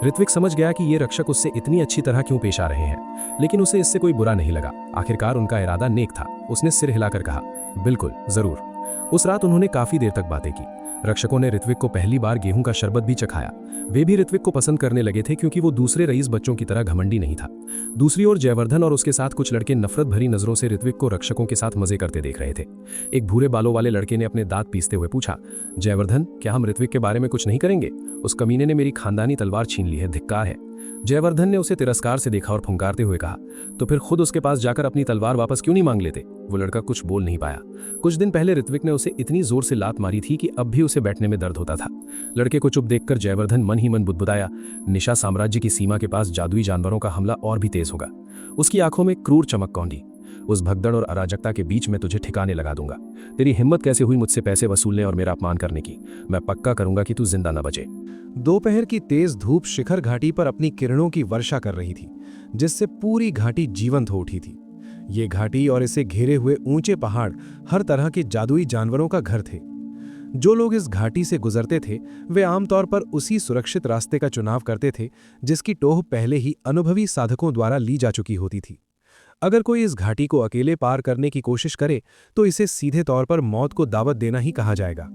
ऋत्विक समझ गया कि ये रक्षक उससे इतनी अच्छी तरह क्यों पेश आ रहे हैं, लेकिन उसे इससे कोई बुरा नहीं लगा। आखिरकार उनका इरादा नेक था। उसने सिर हिलाकर कहा, बिल्कुल, जरूर। उस रात उन्होंने काफी देर तक बातें की। रक्षकों ने ऋत्विक को पहली बार गेहूं का शरबत भी चखाया। वे भी ऋत्विक को पसंद करने लगे थे क्योंकि वो दूसरे रईस बच्चों की तरह घमंडी नहीं था। दूसरी ओर जयवर्धन और उसके साथ कुछ लड़के नफरत भरी नजरों से ऋत्विक को रक्षकों के साथ मजे करते देख रहे थे। एक भूरे बालों वाले लड़के ने अपने दांत पीसते हुए पूछा, जयवर्धन, क्या हम ऋत्विक के बारे में कुछ नहीं करेंगे? उस कमीने ने मेरी खानदानी तलवार छीन ली है, धिक्कार है। जयवर्धन ने उसे तिरस्कार से देखा और फुंकारते हुए कहा, तो फिर खुद उसके पास जाकर अपनी तलवार वापस क्यों नहीं मांग लेते? वो लड़का कुछ बोल नहीं पाया। कुछ दिन पहले ऋत्विक ने उसे इतनी जोर से लात मारी थी कि अब भी उसे बैठने में दर्द होता था। लड़के को चुप देखकर जयवर्धन मन ही मन बुदबुदाया, निशा साम्राज्य की सीमा के पास जादुई जानवरों का हमला और भी तेज होगा। उसकी आंखों में क्रूर चमक कौंधी। उस भगदड़ और अराजकता के बीच में तुझे ठिकाने लगा दूंगा। तेरी हिम्मत कैसे हुई मुझसे पैसे वसूलने और मेरा अपमान करने की? मैं पक्का करूंगा कि तू जिंदा न बचे। दोपहर की तेज धूप शिखर घाटी पर अपनी किरणों की वर्षा कर रही थी, जिससे पूरी घाटी जीवंत हो उठी थी। ये घाटी और इसे घेरे हुए ऊंचे पहाड़ हर तरह के जादुई जानवरों का घर थे। जो लोग इस घाटी से गुजरते थे वे आमतौर पर उसी सुरक्षित रास्ते का चुनाव करते थे जिसकी टोह पहले ही अनुभवी साधकों द्वारा ली जा चुकी होती थी। अगर कोई इस घाटी को अकेले पार करने की कोशिश करे तो इसे सीधे तौर पर मौत को दावत देना ही कहा जाएगा।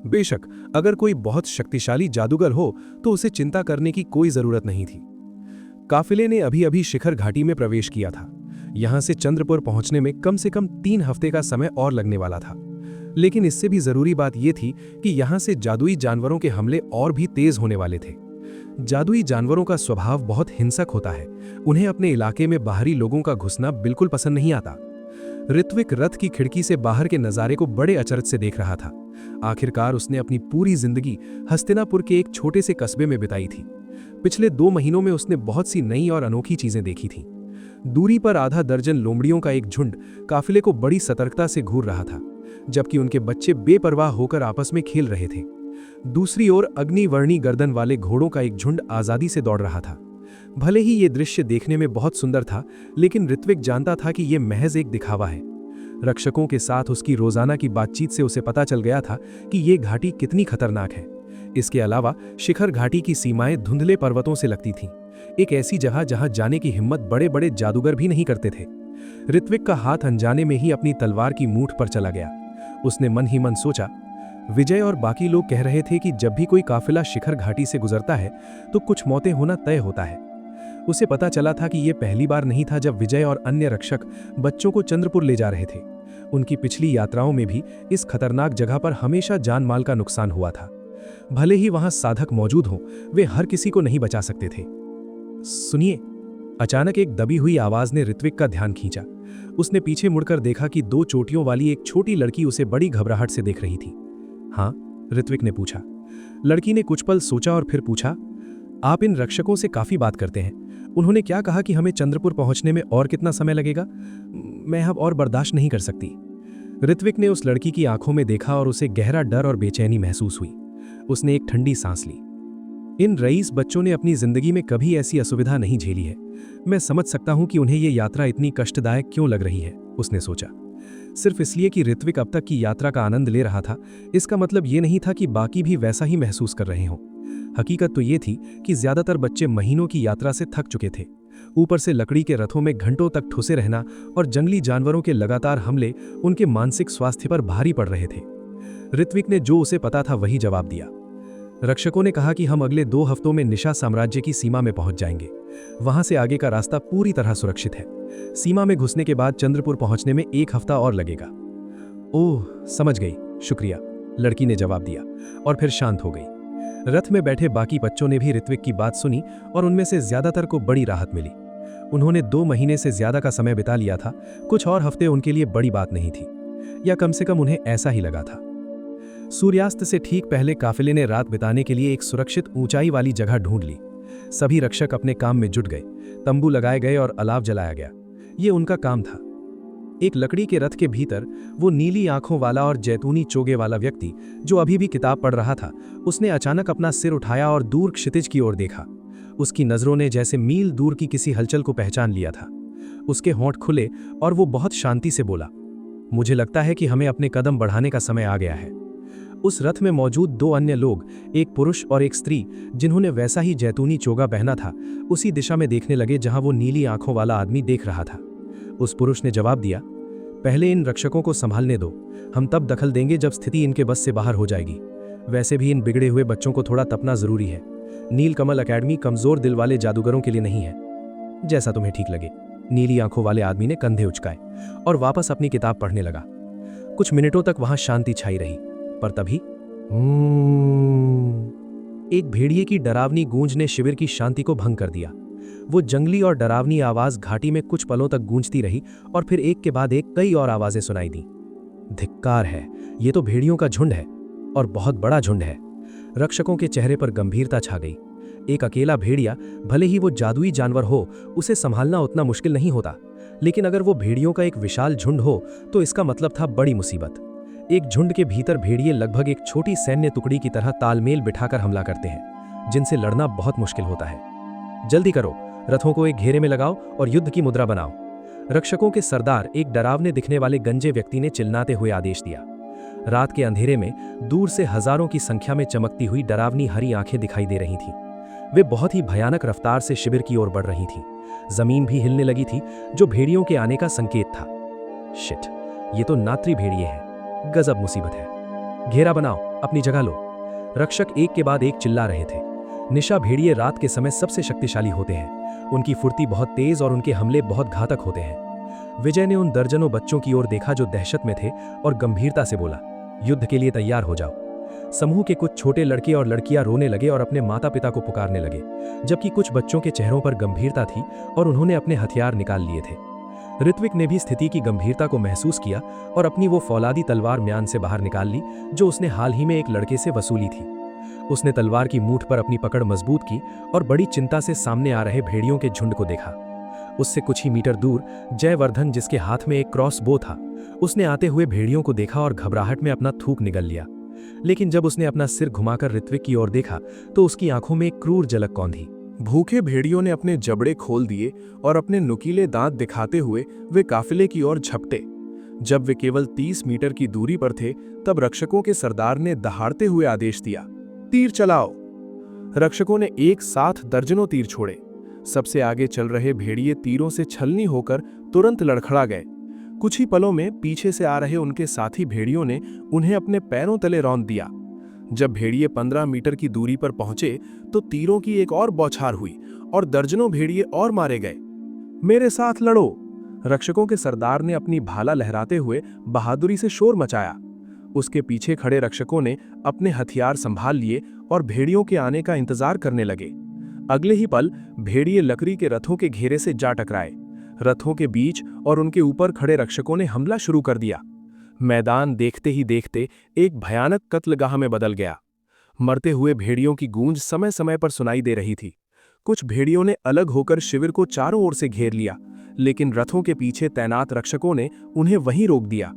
बेशक अगर कोई बहुत शक्तिशाली जादूगर हो तो उसे चिंता करने की कोई जरूरत नहीं थी। काफिले ने अभी अभी शिखर घाटी में प्रवेश किया था। यहां से चंद्रपुर पहुंचने में कम से कम 3 हफ्ते का समय और लगने वाला था। लेकिन इससे भी जरूरी बात यह थी कि यहां से जादुई जानवरों के हमले और भी तेज होने वाले थे। जादुई जानवरों का स्वभाव बहुत हिंसक होता है। उन्हें अपने इलाके में बाहरी लोगों का घुसना बिल्कुल पसंद नहीं आता। ऋत्विक रथ की खिड़की से बाहर के नजारे को बड़े अचरज से देख रहा था। आखिरकार उसने अपनी पूरी जिंदगी हस्तिनापुर के एक छोटे से कस्बे में बिताई थी। पिछले 2 महीनों में उसने बहुत सी नई और अनोखी चीजें देखी थीं। दूरी पर आधा दर्जन लोमड़ियों का एक झुंड काफिले को बड़ी सतर्कता से घूर रहा था, जबकि उनके बच्चे बेपरवाह होकर आपस में खेल रहे थे। दूसरी ओर अग्निवर्णी गर्दन वाले घोड़ों का एक झुंड आजादी से दौड़ रहा था। भले ही ये दृश्य देखने में बहुत सुंदर था, लेकिन ऋत्विक जानता था कि यह महज एक दिखावा है। रक्षकों के साथ उसकी रोजाना की बातचीत से उसे पता चल गया था कि ये घाटी कितनी खतरनाक है। इसके अलावा शिखर घाटी की सीमाएं धुंधले पर्वतों से लगती थीं, एक ऐसी जगह जहां जाने की हिम्मत बड़े बड़े जादूगर भी नहीं करते थे। ऋत्विक का हाथ अनजाने में ही अपनी तलवार की मूठ पर चला गया। उसने मन ही मन सोचा, विजय और बाकी लोग कह रहे थे कि जब भी कोई काफिला शिखर घाटी से गुजरता है तो कुछ मौतें होना तय होता है। उसे पता चला था कि यह पहली बार नहीं था जब विजय और अन्य रक्षक बच्चों को चंद्रपुर ले जा रहे थे। उनकी पिछली यात्राओं में भी इस खतरनाक जगह पर हमेशा जान माल का नुकसान हुआ था। भले ही वहां साधक मौजूद हों, वे हर किसी को नहीं बचा सकते थे। सुनिए, अचानक एक दबी हुई आवाज ने ऋत्विक का ध्यान खींचा। उसने पीछे मुड़कर देखा कि 2 चोटियों वाली एक छोटी लड़की उसे बड़ी घबराहट से देख रही थी। हाँ? ऋत्विक ने पूछा। लड़की ने कुछ पल सोचा और फिर पूछा, आप इन रक्षकों से काफी बात करते हैं। उन्होंने क्या कहा कि हमें चंद्रपुर पहुंचने में और कितना समय लगेगा? मैं अब और बर्दाश्त नहीं कर सकती। ऋत्विक ने उस लड़की की आंखों में देखा और उसे गहरा डर और बेचैनी महसूस हुई। उसने एक ठंडी सांस ली। इन रईस बच्चों ने अपनी जिंदगी में कभी ऐसी असुविधा नहीं झेली है। मैं समझ सकता हूं कि उन्हें यह यात्रा इतनी कष्टदायक क्यों लग रही है, उसने सोचा। सिर्फ इसलिए कि ऋत्विक अब तक की यात्रा का आनंद ले रहा था, इसका मतलब ये नहीं था कि बाकी भी वैसा ही महसूस कर रहे हों। हकीकत तो ये थी कि ज्यादातर बच्चे महीनों की यात्रा से थक चुके थे। ऊपर से लकड़ी के रथों में घंटों तक ठुसे रहना और जंगली जानवरों के लगातार हमले उनके मानसिक स्वास्थ्य पर भारी पड़ रहे थे। ऋत्विक ने जो उसे पता था वही जवाब दिया। रक्षकों ने कहा कि हम अगले 2 हफ्तों में निशा साम्राज्य की सीमा में पहुंच जाएंगे। वहां से आगे का रास्ता पूरी तरह सुरक्षित है। सीमा में घुसने के बाद चंद्रपुर पहुंचने में 1 हफ्ता और लगेगा। ओह, समझ गई, शुक्रिया, लड़की ने जवाब दिया और फिर शांत हो गई। रथ में बैठे बाकी बच्चों ने भी ऋत्विक की बात सुनी और उनमें से ज्यादातर को बड़ी राहत मिली। उन्होंने 2 महीने से ज्यादा का समय बिता लिया था। कुछ और हफ्ते उनके लिए बड़ी बात नहीं थी, या कम से कम उन्हें ऐसा ही लगा था। सूर्यास्त से ठीक पहले काफिले ने रात बिताने के लिए एक सुरक्षित ऊंचाई वाली जगह ढूंढ ली। सभी रक्षक अपने काम में जुट गए। तंबू लगाए गए और अलाव जलाया गया। ये उनका काम था। एक लकड़ी के रथ के भीतर वो नीली आंखों वाला और जैतूनी चोगे वाला व्यक्ति जो अभी भी किताब पढ़ रहा था, उसने अचानक अपना सिर उठाया और दूर क्षितिज की ओर देखा। उसकी नजरों ने जैसे मील दूर की किसी हलचल को पहचान लिया था। उसके होंठ खुले और वो बहुत शांति से बोला, मुझे लगता है कि हमें अपने कदम बढ़ाने का समय आ गया है। उस रथ में मौजूद 2 अन्य लोग, एक पुरुष और एक स्त्री, जिन्होंने वैसा ही जैतूनी चोगा पहना था, उसी दिशा में देखने लगे जहां वो नीली आंखों वाला आदमी देख रहा था। उस पुरुष ने जवाब दिया, पहले इन रक्षकों को संभालने दो, हम तब दखल देंगे जब स्थिति इनके बस से बाहर हो जाएगी। वैसे भी इन बिगड़े हुए बच्चों को थोड़ा तपना जरूरी है। नीलकमल अकेडमी कमजोर दिल वाले जादूगरों के लिए नहीं है। जैसा तुम्हें ठीक लगे। नीली आंखों वाले आदमी ने कंधे उचकाए और वापस अपनी किताब पढ़ने लगा। कुछ मिनटों तक वहां शांति छाई रही, पर तभी एक भेड़िए की डरावनी गूंज ने शिविर की शांति को भंग कर दिया। वो जंगली और डरावनी आवाज घाटी में कुछ पलों तक गूंजती रही और फिर एक के बाद एक कई और आवाजें सुनाई दी। धिक्कार है, ये तो भेड़ियों का झुंड है और बहुत बड़ा झुंड है। रक्षकों के चेहरे पर गंभीरता छा गई। एक अकेला भेड़िया, भले ही वो जादुई जानवर हो, उसे संभालना उतना मुश्किल नहीं होता, लेकिन अगर वो भेड़ियों का एक विशाल झुंड हो तो इसका मतलब था बड़ी मुसीबत। एक झुंड के भीतर भेड़िए लगभग एक छोटी सैन्य टुकड़ी की तरह तालमेल बिठाकर हमला करते हैं, जिनसे लड़ना बहुत मुश्किल होता है। जल्दी करो, रथों को एक घेरे में लगाओ और युद्ध की मुद्रा बनाओ। रक्षकों के सरदार, एक डरावने दिखने वाले गंजे व्यक्ति ने चिल्लाते हुए आदेश दिया। रात के अंधेरे में दूर से हजारों की संख्या में चमकती हुई डरावनी हरी आंखें दिखाई दे रही थीं। वे बहुत ही भयानक रफ्तार से शिविर की ओर बढ़ रही थीं। जमीन भी हिलने लगी थी, जो भेड़ियों के आने का संकेत था। शिट, ये तो नात्री भेड़िए हैं। गजब मुसीबत है। घेरा बनाओ, अपनी जगह लो। रक्षक एक के बाद एक चिल्ला रहे थे। निशा भेड़िए रात के समय सबसे शक्तिशाली होते हैं। उनकी फुर्ती बहुत तेज और उनके हमले बहुत घातक होते हैं। विजय ने उन दर्जनों बच्चों की ओर देखा जो दहशत में थे और गंभीरता से बोला, युद्ध के लिए तैयार हो जाओ। समूह के कुछ छोटे लड़के और लड़कियां रोने लगे और अपने माता पिता को पुकारने लगे, जबकि कुछ बच्चों के चेहरों पर गंभीरता थी और उन्होंने अपने हथियार निकाल लिए थे। ऋत्विक ने भी स्थिति की गंभीरता को महसूस किया और अपनी वो फौलादी तलवार म्यान से बाहर निकाल ली जो उसने हाल ही में एक लड़के से वसूली थी। उसने तलवार की मूठ पर अपनी पकड़ मजबूत की और बड़ी चिंता से सामने आ रहे भेड़ियों के झुंड को देखा। उससे कुछ ही मीटर दूर जयवर्धन, जिसके हाथ में एक क्रॉस बो था, उसने आते हुए भेड़ियों को देखा और घबराहट में अपना थूक निगल लिया। लेकिन जब उसने अपना सिर घुमाकर ऋत्विक की ओर देखा तो उसकी आंखों में एक क्रूर झलक कौंधी। भूखे भेड़ियों ने अपने जबड़े खोल दिए और अपने नुकीले दांत दिखाते हुए वे काफिले की ओर झपटे। जब वे केवल 30 मीटर की दूरी पर थे, तब रक्षकों के सरदार ने दहाड़ते हुए आदेश दिया, तीर चलाओ। रक्षकों ने एक साथ दर्जनों तीर छोड़े। सबसे आगे चल रहे भेड़िए तीरों से छलनी होकर तुरंत लड़खड़ा गए। कुछ ही पलों में पीछे से आ रहे उनके साथी भेड़ियों ने उन्हें अपने पैरों तले रौंद दिया। जब भेड़िए 15 मीटर की दूरी पर पहुंचे तो तीरों की एक और बौछार हुई और दर्जनों भेड़िए और मारे गए। मेरे साथ लड़ो, रक्षकों के सरदार ने अपनी भाला लहराते हुए बहादुरी से शोर मचाया। उसके पीछे खड़े रक्षकों ने अपने हथियार संभाल लिए और भेड़ियों के आने का इंतजार करने लगे। अगले ही पल भेड़िए लकड़ी के रथों के घेरे से जा टकराए। रथों के बीच और उनके ऊपर खड़े रक्षकों ने हमला शुरू कर दिया। मैदान देखते ही देखते एक भयानक कत्लगाह में बदल गया। मरते हुए भेड़ियों की गूंज समय समय पर सुनाई दे रही थी। कुछ भेड़ियों ने अलग होकर शिविर को चारों ओर से घेर लिया, लेकिन रथों के पीछे तैनात रक्षकों ने उन्हें वहीं रोक दिया।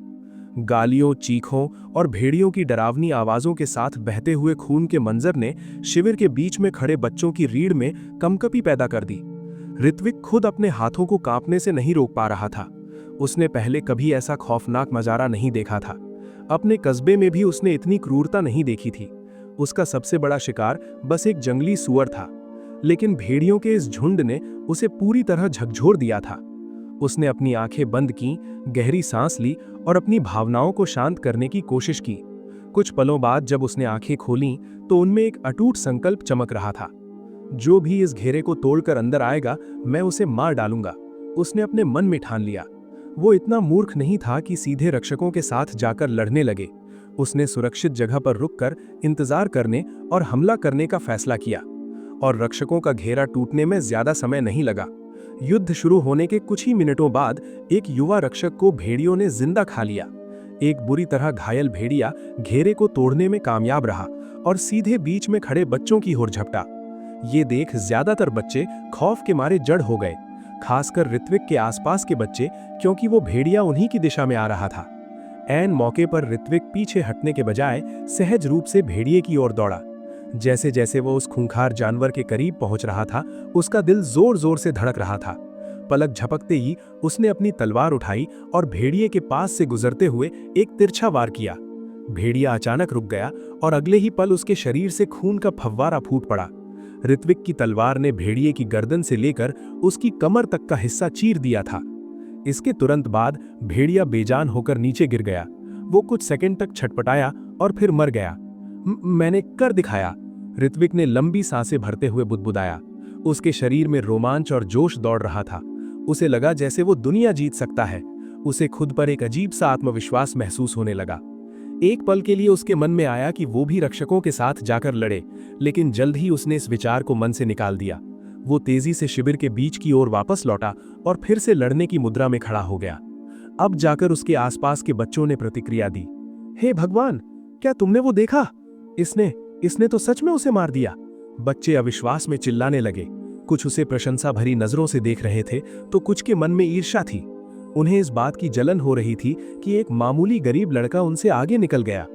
गालियों, चीखों और भेड़ियों की डरावनी आवाजों के साथ बहते हुए खून के मंजर ने शिविर के बीच में खड़े बच्चों की रीढ़ में कंपकपी पैदा कर दी। ऋत्विक खुद अपने हाथों को कांपने से नहीं रोक पा रहा था। उसने पहले कभी ऐसा खौफनाक नजारा नहीं देखा था। अपने कस्बे में भी उसने इतनी क्रूरता नहीं देखी थी। उसका सबसे बड़ा शिकार बस एक जंगली सूअर था, लेकिन भेड़ियों के इस झुंड ने उसे पूरी तरह झकझोर दिया था। उसने अपनी आंखें बंद की, गहरी सांस ली और अपनी भावनाओं को शांत करने की कोशिश की। कुछ पलों बाद जब उसने आंखें खोलीं, तो उनमें एक अटूट संकल्प चमक रहा था। जो भी इस घेरे को तोड़कर अंदर आएगा, मैं उसे मार डालूंगा, उसने अपने मन में ठान लिया। वो इतना मूर्ख नहीं था कि सीधे रक्षकों के साथ जाकर लड़ने लगे। उसने सुरक्षित जगह पर रुककर इंतजार करने और हमला करने का फैसला किया, और रक्षकों का घेरा टूटने में ज्यादा समय नहीं लगा। युद्ध शुरू होने के कुछ ही मिनटों बाद एक युवा रक्षक को भेड़ियों ने जिंदा खा लिया। एक बुरी तरह घायल भेड़िया घेरे को तोड़ने में कामयाब रहा और सीधे बीच में खड़े बच्चों की ओर झपटा। ये देख ज्यादातर बच्चे खौफ के मारे जड़ हो गए, खासकर ऋत्विक के आसपास के बच्चे, क्योंकि वो भेड़िया उन्हीं की दिशा में आ रहा था। ऐन मौके पर ऋत्विक पीछे हटने के बजाय सहज रूप से भेड़िए की ओर दौड़ा। जैसे जैसे वो उस खूंखार जानवर के करीब पहुंच रहा था, उसका दिल जोर जोर से धड़क रहा था। पलक झपकते ही उसने अपनी तलवार उठाई और भेड़िए के पास से गुजरते हुए एक तिरछा वार किया। भेड़िया अचानक रुक गया और अगले ही पल उसके शरीर से खून का फव्वारा फूट पड़ा। ऋत्विक की तलवार ने भेड़िए की गर्दन से लेकर उसकी कमर तक का हिस्सा चीर दिया था। इसके तुरंत बाद भेड़िया बेजान होकर नीचे गिर गया। वो कुछ सेकंड तक छटपटाया और फिर मर गया। मैंने कर दिखाया, ऋत्विक ने लंबी सांसें भरते हुए बुदबुदाया। उसके शरीर में रोमांच और जोश दौड़ रहा था। उसे लगा जैसे वो दुनिया जीत सकता है। उसे खुद पर एक अजीब सा आत्मविश्वास महसूस होने लगा। एक पल के लिए उसके मन में आया कि वो भी रक्षकों के साथ जाकर लड़े, लेकिन जल्द ही उसने इस विचार को मन से निकाल दिया। वो तेजी से शिविर के बीच की ओर वापस लौटा और फिर से लड़ने की मुद्रा में खड़ा हो गया। अब जाकर उसके आसपास के बच्चों ने प्रतिक्रिया दी। हे भगवान, क्या तुमने वो देखा? इसने तो सच में उसे मार दिया। बच्चे अविश्वास में चिल्लाने लगे। कुछ उसे प्रशंसा भरी नजरों से देख रहे थे, तो कुछ के मन में ईर्ष्या थी। उन्हें इस बात की जलन हो रही थी कि एक मामूली गरीब लड़का उनसे आगे निकल गया।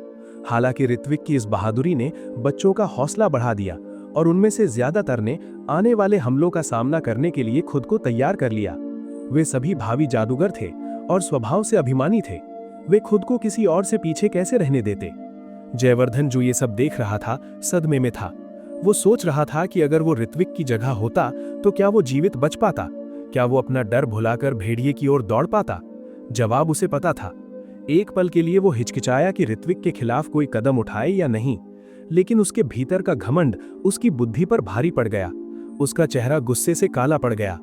हालांकि ऋत्विक की इस बहादुरी ने बच्चों का हौसला बढ़ा दिया और उनमें से ज्यादातर ने आने वाले हमलों का सामना करने के लिए खुद को तैयार कर लिया। वे सभी भावी जादूगर थे और स्वभाव से अभिमानी थे। वे खुद को किसी और से पीछे कैसे रहने देते। जयवर्धन, जो ये सब देख रहा था, सदमे में था। वो सोच रहा था कि अगर वो ऋत्विक की जगह होता तो क्या वो जीवित बच पाता? क्या वो अपना डर भुलाकर भेड़िए की ओर दौड़ पाता? जवाब उसे पता था। एक पल के लिए वो हिचकिचाया कि ऋत्विक के खिलाफ कोई कदम उठाए या नहीं, लेकिन उसके भीतर का घमंड उसकी बुद्धि पर भारी पड़ गया। उसका चेहरा गुस्से से काला पड़ गया।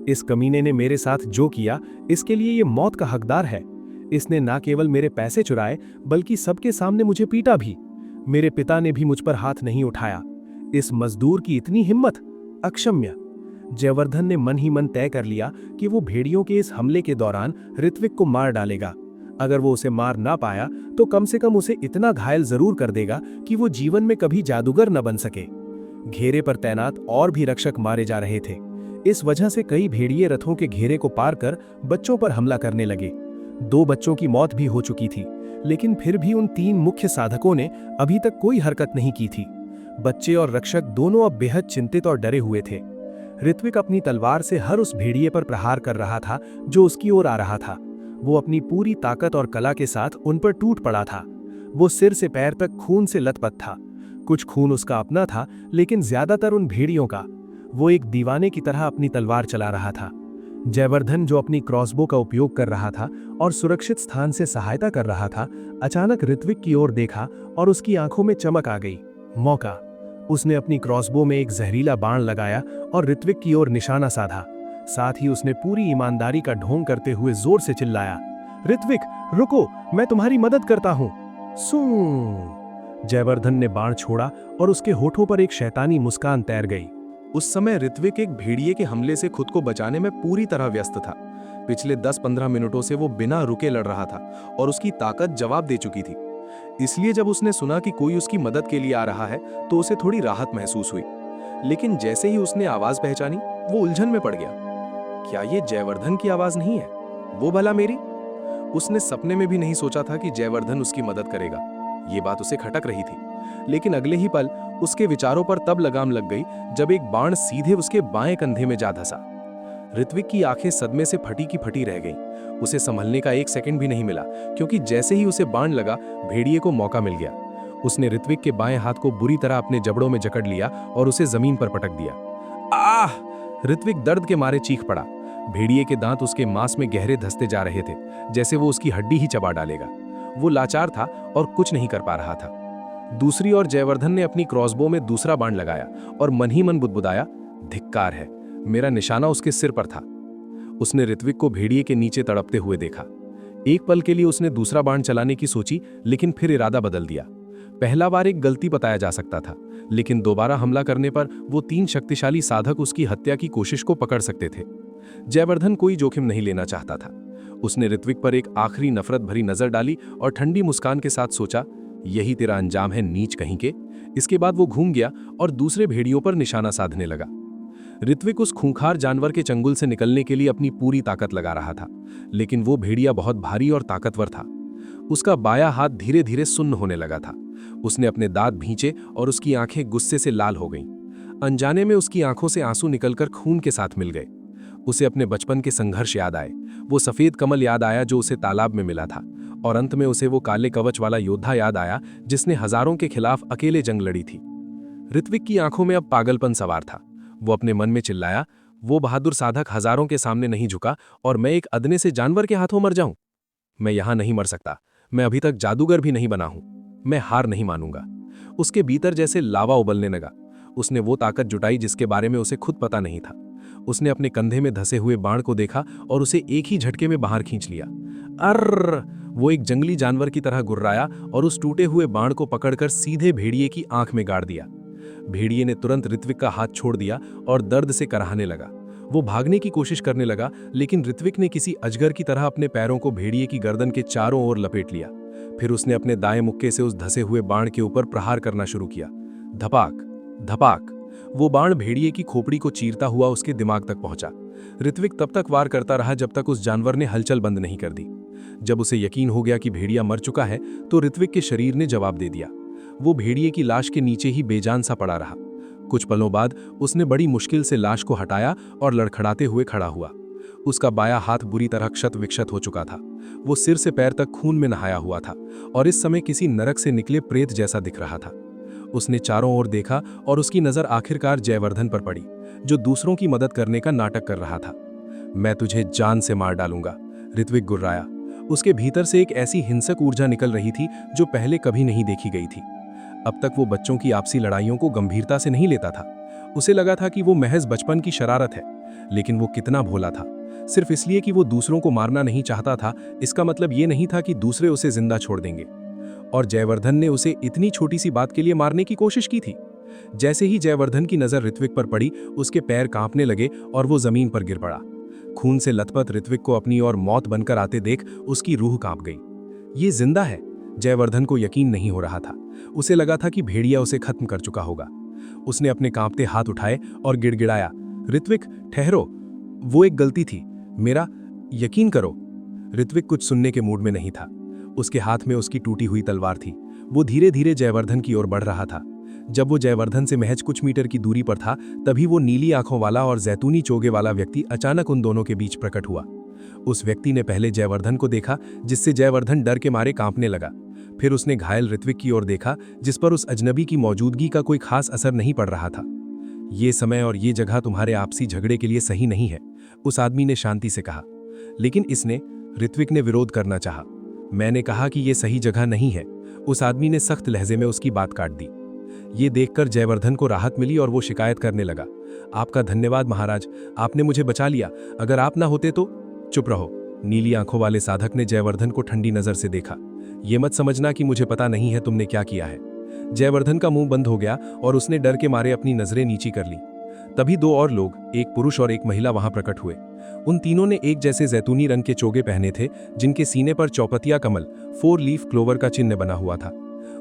इस कमीने ने मेरे साथ जो किया, इसके लिए ये मौत का हकदार है। इसने ना केवल मेरे पैसे चुराए, बल्कि सबके सामने मुझे पीटा भी। मेरे पिता ने भी मुझ पर हाथ नहीं उठाया। इस मजदूर की इतनी हिम्मत, अक्षम्य। जयवर्धन ने मन ही मन तय कर लिया कि वो भेड़ियों के इस हमले के दौरान ऋत्विक को मार डालेगा। अगर वो उसे मार ना पाया तो कम से कम उसे इतना घायल जरूर कर देगा कि वो जीवन में कभी जादूगर न बन सके। घेरे पर तैनात और भी रक्षक मारे जा रहे थे। इस वजह से कई भेड़िए रथों के घेरे को पार कर बच्चों पर हमला करने लगे। 2 बच्चों की मौत भी हो चुकी थी, लेकिन फिर भी उन 3 मुख्य साधकों ने अभी तक कोई हरकत नहीं की थी। बच्चे और रक्षक दोनों अब बेहद चिंतित और डरे हुए थे। ऋत्विक अपनी तलवार से हर उस भेड़िए पर प्रहार कर रहा था जो उसकी ओर आ रहा था। वो अपनी पूरी ताकत और कला के साथ उन पर टूट पड़ा था। वो सिर से पैर तक खून से लथपथ था। कुछ खून उसका अपना था, लेकिन ज्यादातर उन भेड़ियों का। वो एक दीवाने की तरह अपनी तलवार चला रहा था। जयवर्धन, जो अपनी क्रॉसबो का उपयोग कर रहा था और सुरक्षित स्थान से सहायता कर रहा था, अचानक ऋत्विक की ओर देखा और उसकी आंखों में चमक आ गई। मौका। उसने अपनी क्रॉसबो में एक जहरीला बाण लगाया और ऋत्विक की ओर निशाना साधा। साथ ही उसने पूरी ईमानदारी का ढोंग करते हुए जोर से चिल्लाया, ऋत्विक रुको, मैं तुम्हारी मदद करता हूं। जयवर्धन ने बाण छोड़ा और उसके होठों पर एक शैतानी मुस्कान तैर गई। उस समय ऋत्विक एक भेड़िए के हमले से खुद को बचाने में पूरी तरह व्यस्त था। पिछले 10-15 मिनटों से वो बिना रुके लड़ रहा था और उसकी ताकत जवाब दे चुकी थी। इसलिए जब उसने सुना कि कोई उसकी मदद के लिए आ रहा है तो उसे थोड़ी राहत महसूस हुई। लेकिन जैसे ही उसने आवाज पहचानी, वो उलझन में पड़ गया। क्या ये जयवर्धन की आवाज नहीं है? वो भला मेरी? उसने सपने में भी नहीं सोचा था कि जयवर्धन उसकी मदद करेगा। ये बात उसे खटक रही थी, लेकिन अगले ही पल उसके विचारों पर तब लगाम लग गई जब एक बाण सीधे उसके बाएं कंधे में जा धंसा। ऋत्विक की आंखें सदमे से फटी की फटी रह गईं। उसे संभलने का 1 सेकंड भी नहीं मिला, क्योंकि जैसे ही उसे बाण लगा, भेड़िए को मौका मिल गया। उसने ऋत्विक के बाएं हाथ को बुरी तरह अपने जबड़ों में जकड़ लिया और उसे जमीन पर पटक दिया। आह! ऋत्विक दर्द के मारे चीख पड़ा। भेड़िए के दांत उसके मांस में गहरे धंसते जा रहे थे, जैसे वो उसकी हड्डी ही चबा डालेगा। वो लाचार था और कुछ नहीं कर पा रहा था। दूसरी ओर जयवर्धन ने अपनी क्रॉसबो में दूसरा बाण लगाया और मन ही मन बुदबुदाया, धिक्कार है। मेरा निशाना उसके सिर पर था। उसने ऋत्विक को भेड़िए के नीचे तड़पते हुए देखा। एक पल के लिए उसने दूसरा बाण चलाने की सोची, लेकिन फिर इरादा बदल दिया। पहला बार एक गलती बताया जा सकता था, लेकिन दोबारा हमला करने पर वो 3 शक्तिशाली साधक उसकी हत्या की कोशिश को पकड़ सकते थे। जयवर्धन कोई जोखिम नहीं लेना चाहता था। उसने ऋत्विक पर एक आखिरी नफरत भरी नजर डाली और ठंडी मुस्कान के साथ सोचा, यही तेरा अंजाम है नीच कहीं के। इसके बाद वो घूम गया और दूसरे भेड़ियों पर निशाना साधने लगा। ऋत्विक उस खूंखार जानवर के चंगुल से निकलने के लिए अपनी पूरी ताकत लगा रहा था, लेकिन वो भेड़िया बहुत भारी और ताकतवर था। उसका बायां हाथ धीरे धीरे सुन्न होने लगा था। उसने अपने दांत भींचे और उसकी आंखें गुस्से से लाल हो गईं। अनजाने में उसकी आंखों से आंसू निकलकर खून के साथ मिल गए। उसे अपने बचपन के संघर्ष याद आए। वो सफेद कमल याद आया जो उसे तालाब में मिला था, और अंत में उसे वो काले कवच वाला योद्धा याद आया जिसने हजारों के खिलाफ अकेले जंग लड़ी थी। ऋत्विक की आंखों में अब पागलपन सवार था। वो अपने मन में चिल्लाया, वो बहादुर साधक हजारों के सामने नहीं झुका और मैं एक अदने से जानवर के हाथों मर जाऊं। मैं यहां नहीं मर सकता। मैं अभी तक जादूगर भी नहीं बना हूं। मैं हार नहीं मानूंगा। उसके भीतर जैसे लावा उबलने लगा। उसने वो ताकत जुटाई जिसके बारे में उसे खुद पता नहीं था। उसने अपने कंधे में धसे हुए बाण को देखा और उसे एक ही झटके में बाहर खींच लिया। अर्र! वो एक जंगली जानवर की तरह गुर्राया और उस टूटे हुए बाण को पकड़कर सीधे भेड़िए की आंख में गाड़ दिया। भेड़िए ने तुरंत ऋत्विक का हाथ छोड़ दिया और दर्द से कराहने लगा। वो भागने की कोशिश करने लगा, लेकिन ऋत्विक ने किसी अजगर की तरह अपने पैरों को भेड़िए की गर्दन के चारों ओर लपेट लिया। फिर उसने अपने दाएं मुक्के से उस धसे हुए बाण के ऊपर प्रहार करना शुरू किया। धपाक, धपाक। वो बाण भेड़िए की खोपड़ी को चीरता हुआ उसके दिमाग तक पहुंचा। ऋत्विक तब तक वार करता रहा जब तक उस जानवर ने हलचल बंद नहीं कर दी। जब उसे यकीन हो गया कि भेड़िया मर चुका है, तो ऋत्विक के शरीर ने जवाब दे दिया। वो भेड़िए की लाश के नीचे ही बेजान सा पड़ा रहा। कुछ पलों बाद उसने बड़ी मुश्किल से लाश को हटाया और लड़खड़ाते हुए खड़ा हुआ। उसका बायां हाथ बुरी तरह क्षत विक्षत हो चुका था। वो सिर से पैर तक खून में नहाया हुआ था और इस समय किसी नरक से निकले प्रेत जैसा दिख रहा था। उसने चारों ओर देखा और उसकी नजर आखिरकार जयवर्धन पर पड़ी, जो दूसरों की मदद करने का नाटक कर रहा था। मैं तुझे जान से मार डालूंगा, ऋत्विक गुर्राया। उसके भीतर से एक ऐसी हिंसक ऊर्जा निकल रही थी जो पहले कभी नहीं देखी गई थी। अब तक वो बच्चों की आपसी लड़ाइयों को गंभीरता से नहीं लेता था। उसे लगा था कि वो महज बचपन की शरारत है, लेकिन वो कितना भोला था। सिर्फ इसलिए कि वो दूसरों को मारना नहीं चाहता था, इसका मतलब ये नहीं था कि दूसरे उसे जिंदा छोड़ देंगे। और जयवर्धन ने उसे इतनी छोटी सी बात के लिए मारने की कोशिश की थी। जैसे ही जयवर्धन की नजर ऋत्विक पर पड़ी, उसके पैर कांपने लगे और वो जमीन पर गिर पड़ा। खून से लथपथ ऋत्विक को अपनी ओर मौत बनकर आते देख उसकी रूह कांप गई। ये जिंदा है। जयवर्धन को यकीन नहीं हो रहा था। उसे लगा था कि भेड़िया उसे खत्म कर चुका होगा। उसने अपने कांपते हाथ उठाए और गिड़गिड़ाया, ऋत्विक ठहरो, वो एक गलती थी, मेरा यकीन करो। ऋत्विक कुछ सुनने के मूड में नहीं था। उसके हाथ में उसकी टूटी हुई तलवार थी। वो धीरे धीरे जयवर्धन की ओर बढ़ रहा था। जब वो जयवर्धन से महज कुछ मीटर की दूरी पर था, तभी वो नीली आंखों वाला और जैतूनी चोगे वाला व्यक्ति अचानक उन दोनों के बीच प्रकट हुआ। उस व्यक्ति ने पहले जयवर्धन को देखा, जिससे जयवर्धन डर के मारे कांपने लगा। फिर उसने घायल ऋत्विक की ओर देखा, जिस पर उस अजनबी की मौजूदगी का कोई खास असर नहीं पड़ रहा था। ये समय और ये जगह तुम्हारे आपसी झगड़े के लिए सही नहीं है, उस आदमी ने शांति से कहा। लेकिन इसने, ऋत्विक ने विरोध करना चाहा। मैंने कहा कि यह सही जगह नहीं है, उस आदमी ने सख्त लहजे में उसकी बात काट दी। ये देखकर जयवर्धन को राहत मिली और वो शिकायत करने लगा, आपका धन्यवाद महाराज, आपने मुझे बचा लिया, अगर आप ना होते तो। चुप रहो, नीली आंखों वाले साधक ने जयवर्धन को ठंडी नजर से देखा। ये मत समझना कि मुझे पता नहीं है तुमने क्या किया है। जयवर्धन का मुंह बंद हो गया और उसने डर के मारे अपनी नजरें नीची कर ली। तभी दो और लोग, एक पुरुष और एक महिला वहां प्रकट हुए। उन तीनों ने एक जैसे जैतूनी रंग के चोगे पहने थे, जिनके सीने पर चौपतिया कमल 4 लीफ क्लोवर का चिन्ह बना हुआ था।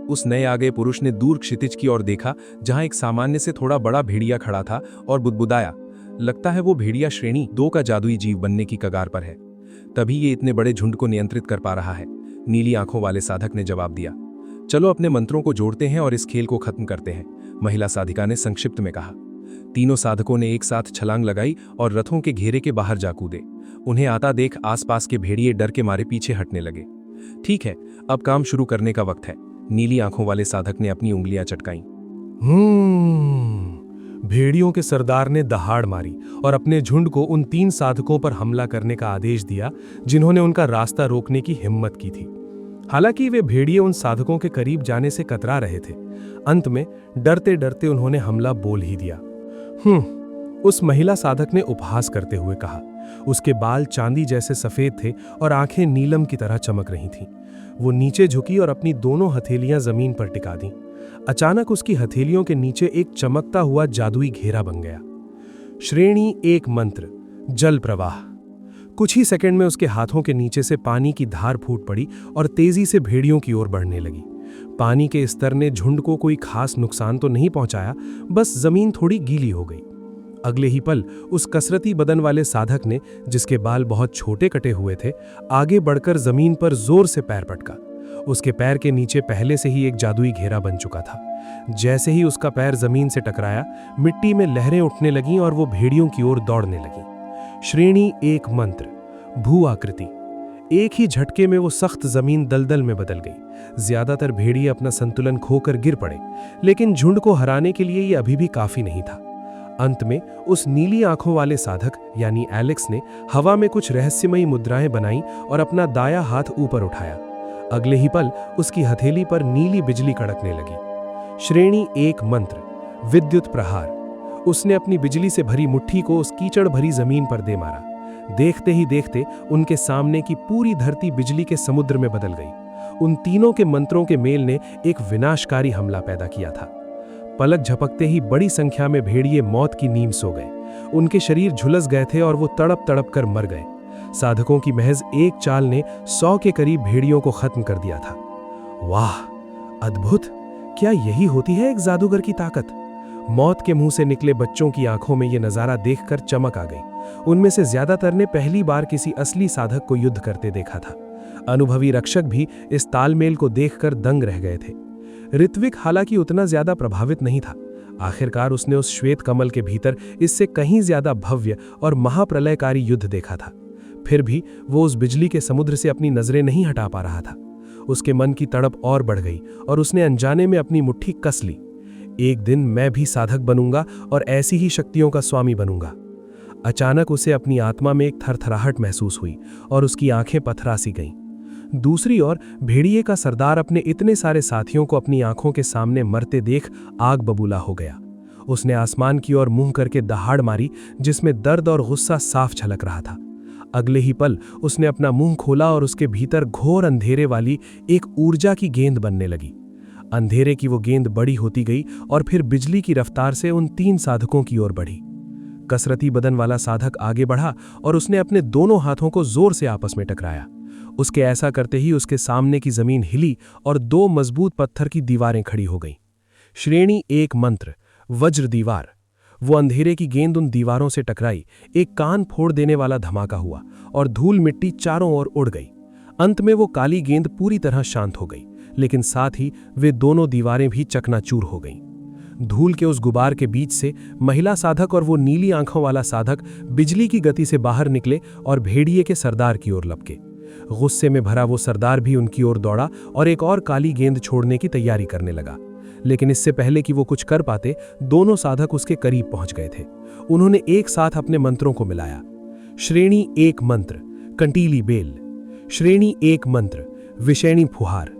उस नए आ गए पुरुष ने दूर क्षितिज की ओर देखा, जहां एक सामान्य से थोड़ा बड़ा भेड़िया खड़ा था, और बुदबुदाया, लगता है वो भेड़िया श्रेणी 2 का जादुई जीव बनने की कगार पर है, तभी ये इतने बड़े झुंड को नियंत्रित कर पा रहा है। नीली आंखों वाले साधक ने जवाब दिया। चलो अपने मंत्रों को जोड़ते हैं और इस खेल को खत्म करते हैं, महिला साधिका ने संक्षिप्त में कहा। तीनों साधकों ने एक साथ छलांग लगाई और रथों के घेरे के बाहर जा कूदे। उन्हें आता देख आसपास के भेड़िए डर के मारे पीछे हटने लगे। ठीक है, अब काम शुरू करने का वक्त है। नीली आंखों वाले साधक ने अपनी उंगलियां चटकाईं। भेड़ियों के सरदार ने दहाड़ मारी और अपने झुंड को उन 3 साधकों पर हमला करने का आदेश दिया जिन्होंने उनका रास्ता रोकने की हिम्मत की थी। हालांकि वे भेड़िए उन साधकों के करीब जाने से कतरा रहे थे। अंत में डरते डरते उन्होंने हमला बोल ही दिया। उस महिला साधक ने उपहास करते हुए कहा। उसके बाल चांदी जैसे सफेद थे और आंखें नीलम की तरह चमक रही थीं। वो नीचे झुकी और अपनी दोनों हथेलियां जमीन पर टिका दी। अचानक उसकी हथेलियों के नीचे एक चमकता हुआ जादुई घेरा बन गया। श्रेणी 1 मंत्र, जल प्रवाह। कुछ ही सेकंड में उसके हाथों के नीचे से पानी की धार फूट पड़ी और तेजी से भेड़ियों की ओर बढ़ने लगी। पानी के स्तर ने झुंड को कोई खास नुकसान तो नहीं पहुंचाया, बस जमीन थोड़ी गीली हो गई। अगले ही पल उस कसरती बदन वाले साधक ने, जिसके बाल बहुत छोटे कटे हुए थे, आगे बढ़कर जमीन पर जोर से पैर पटका। उसके पैर के नीचे पहले से ही एक जादुई घेरा बन चुका था। जैसे ही उसका पैर जमीन से टकराया, मिट्टी में लहरें उठने लगीं और वो भेड़ियों की ओर दौड़ने लगी। श्रेणी 1 मंत्र, भू आकृति। एक ही झटके में वो सख्त जमीन दलदल में बदल गई। ज्यादातर भेड़िए अपना संतुलन खोकर गिर पड़े, लेकिन झुंड को हराने के लिए ये अभी भी काफी नहीं था। अंत में उस नीली आंखों वाले साधक यानी एलेक्स ने हवा में कुछ रहस्यमयी मुद्राएं बनाई और अपना दायां हाथ ऊपर उठाया। अगले ही पल उसकी हथेली पर नीली बिजली कड़कने लगी। श्रेणी 1 मंत्र, विद्युत प्रहार। उसने अपनी बिजली से भरी मुट्ठी को उस कीचड़ भरी जमीन पर दे मारा। देखते ही देखते उनके सामने की पूरी धरती बिजली के समुद्र में बदल गई। उन तीनों के मंत्रों के मेल ने एक विनाशकारी हमला पैदा किया था। पलक झपकते ही बड़ी संख्या में भेड़िए मौत की नींद सो गए। उनके शरीर झुलस गए थे और वो तड़प तड़प कर मर गए। साधकों की महज एक चाल ने 100 के करीब भेड़ियों को खत्म कर दिया था। वाह, अद्भुत! क्या यही होती है एक जादूगर की ताकत? मौत के मुंह से निकले बच्चों की आंखों में यह नजारा देखकर चमक आ गई। उनमें से ज्यादातर ने पहली बार किसी असली साधक को युद्ध करते देखा था। अनुभवी रक्षक भी इस तालमेल को देखकर दंग रह गए थे। ऋत्विक हालांकि उतना ज्यादा प्रभावित नहीं था। आखिरकार उसने उस श्वेत कमल के भीतर इससे कहीं ज्यादा भव्य और महाप्रलयकारी युद्ध देखा था। फिर भी वो उस बिजली के समुद्र से अपनी नजरें नहीं हटा पा रहा था। उसके मन की तड़प और बढ़ गई और उसने अनजाने में अपनी मुट्ठी कस ली। एक दिन मैं भी साधक बनूंगा और ऐसी ही शक्तियों का स्वामी बनूंगा। अचानक उसे अपनी आत्मा में एक थरथराहट महसूस हुई और उसकी आंखें पथरा सी गईं। दूसरी ओर भेड़िए का सरदार अपने इतने सारे साथियों को अपनी आंखों के सामने मरते देख आग बबूला हो गया। उसने आसमान की ओर मुंह करके दहाड़ मारी, जिसमें दर्द और गुस्सा साफ झलक रहा था। अगले ही पल उसने अपना मुंह खोला और उसके भीतर घोर अंधेरे वाली एक ऊर्जा की गेंद बनने लगी। अंधेरे की वो गेंद बड़ी होती गई और फिर बिजली की रफ्तार से उन 3 साधकों की ओर बढ़ी। कसरती बदन वाला साधक आगे बढ़ा और उसने अपने दोनों हाथों को जोर से आपस में टकराया। उसके ऐसा करते ही उसके सामने की जमीन हिली और 2 मजबूत पत्थर की दीवारें खड़ी हो गईं। श्रेणी 1 मंत्र, वज्र दीवार। वो अंधेरे की गेंद उन दीवारों से टकराई। एक कान फोड़ देने वाला धमाका हुआ और धूल मिट्टी चारों ओर उड़ गई। अंत में वो काली गेंद पूरी तरह शांत हो गई, लेकिन साथ ही वे दोनों दीवारें भी चकनाचूर हो गईं। धूल के उस गुबार के बीच से महिला साधक और वो नीली आंखों वाला साधक बिजली की गति से बाहर निकले और भेड़िए के सरदार की ओर लपके। गुस्से में भरा वो सरदार भी उनकी ओर दौड़ा और एक और काली गेंद छोड़ने की तैयारी करने लगा। लेकिन इससे पहले कि वो कुछ कर पाते, दोनों साधक उसके करीब पहुंच गए थे। उन्होंने एक साथ अपने मंत्रों को मिलाया। श्रेणी 1 मंत्र, कंटीली बेल। श्रेणी 1 मंत्र, विषैणी फुहार।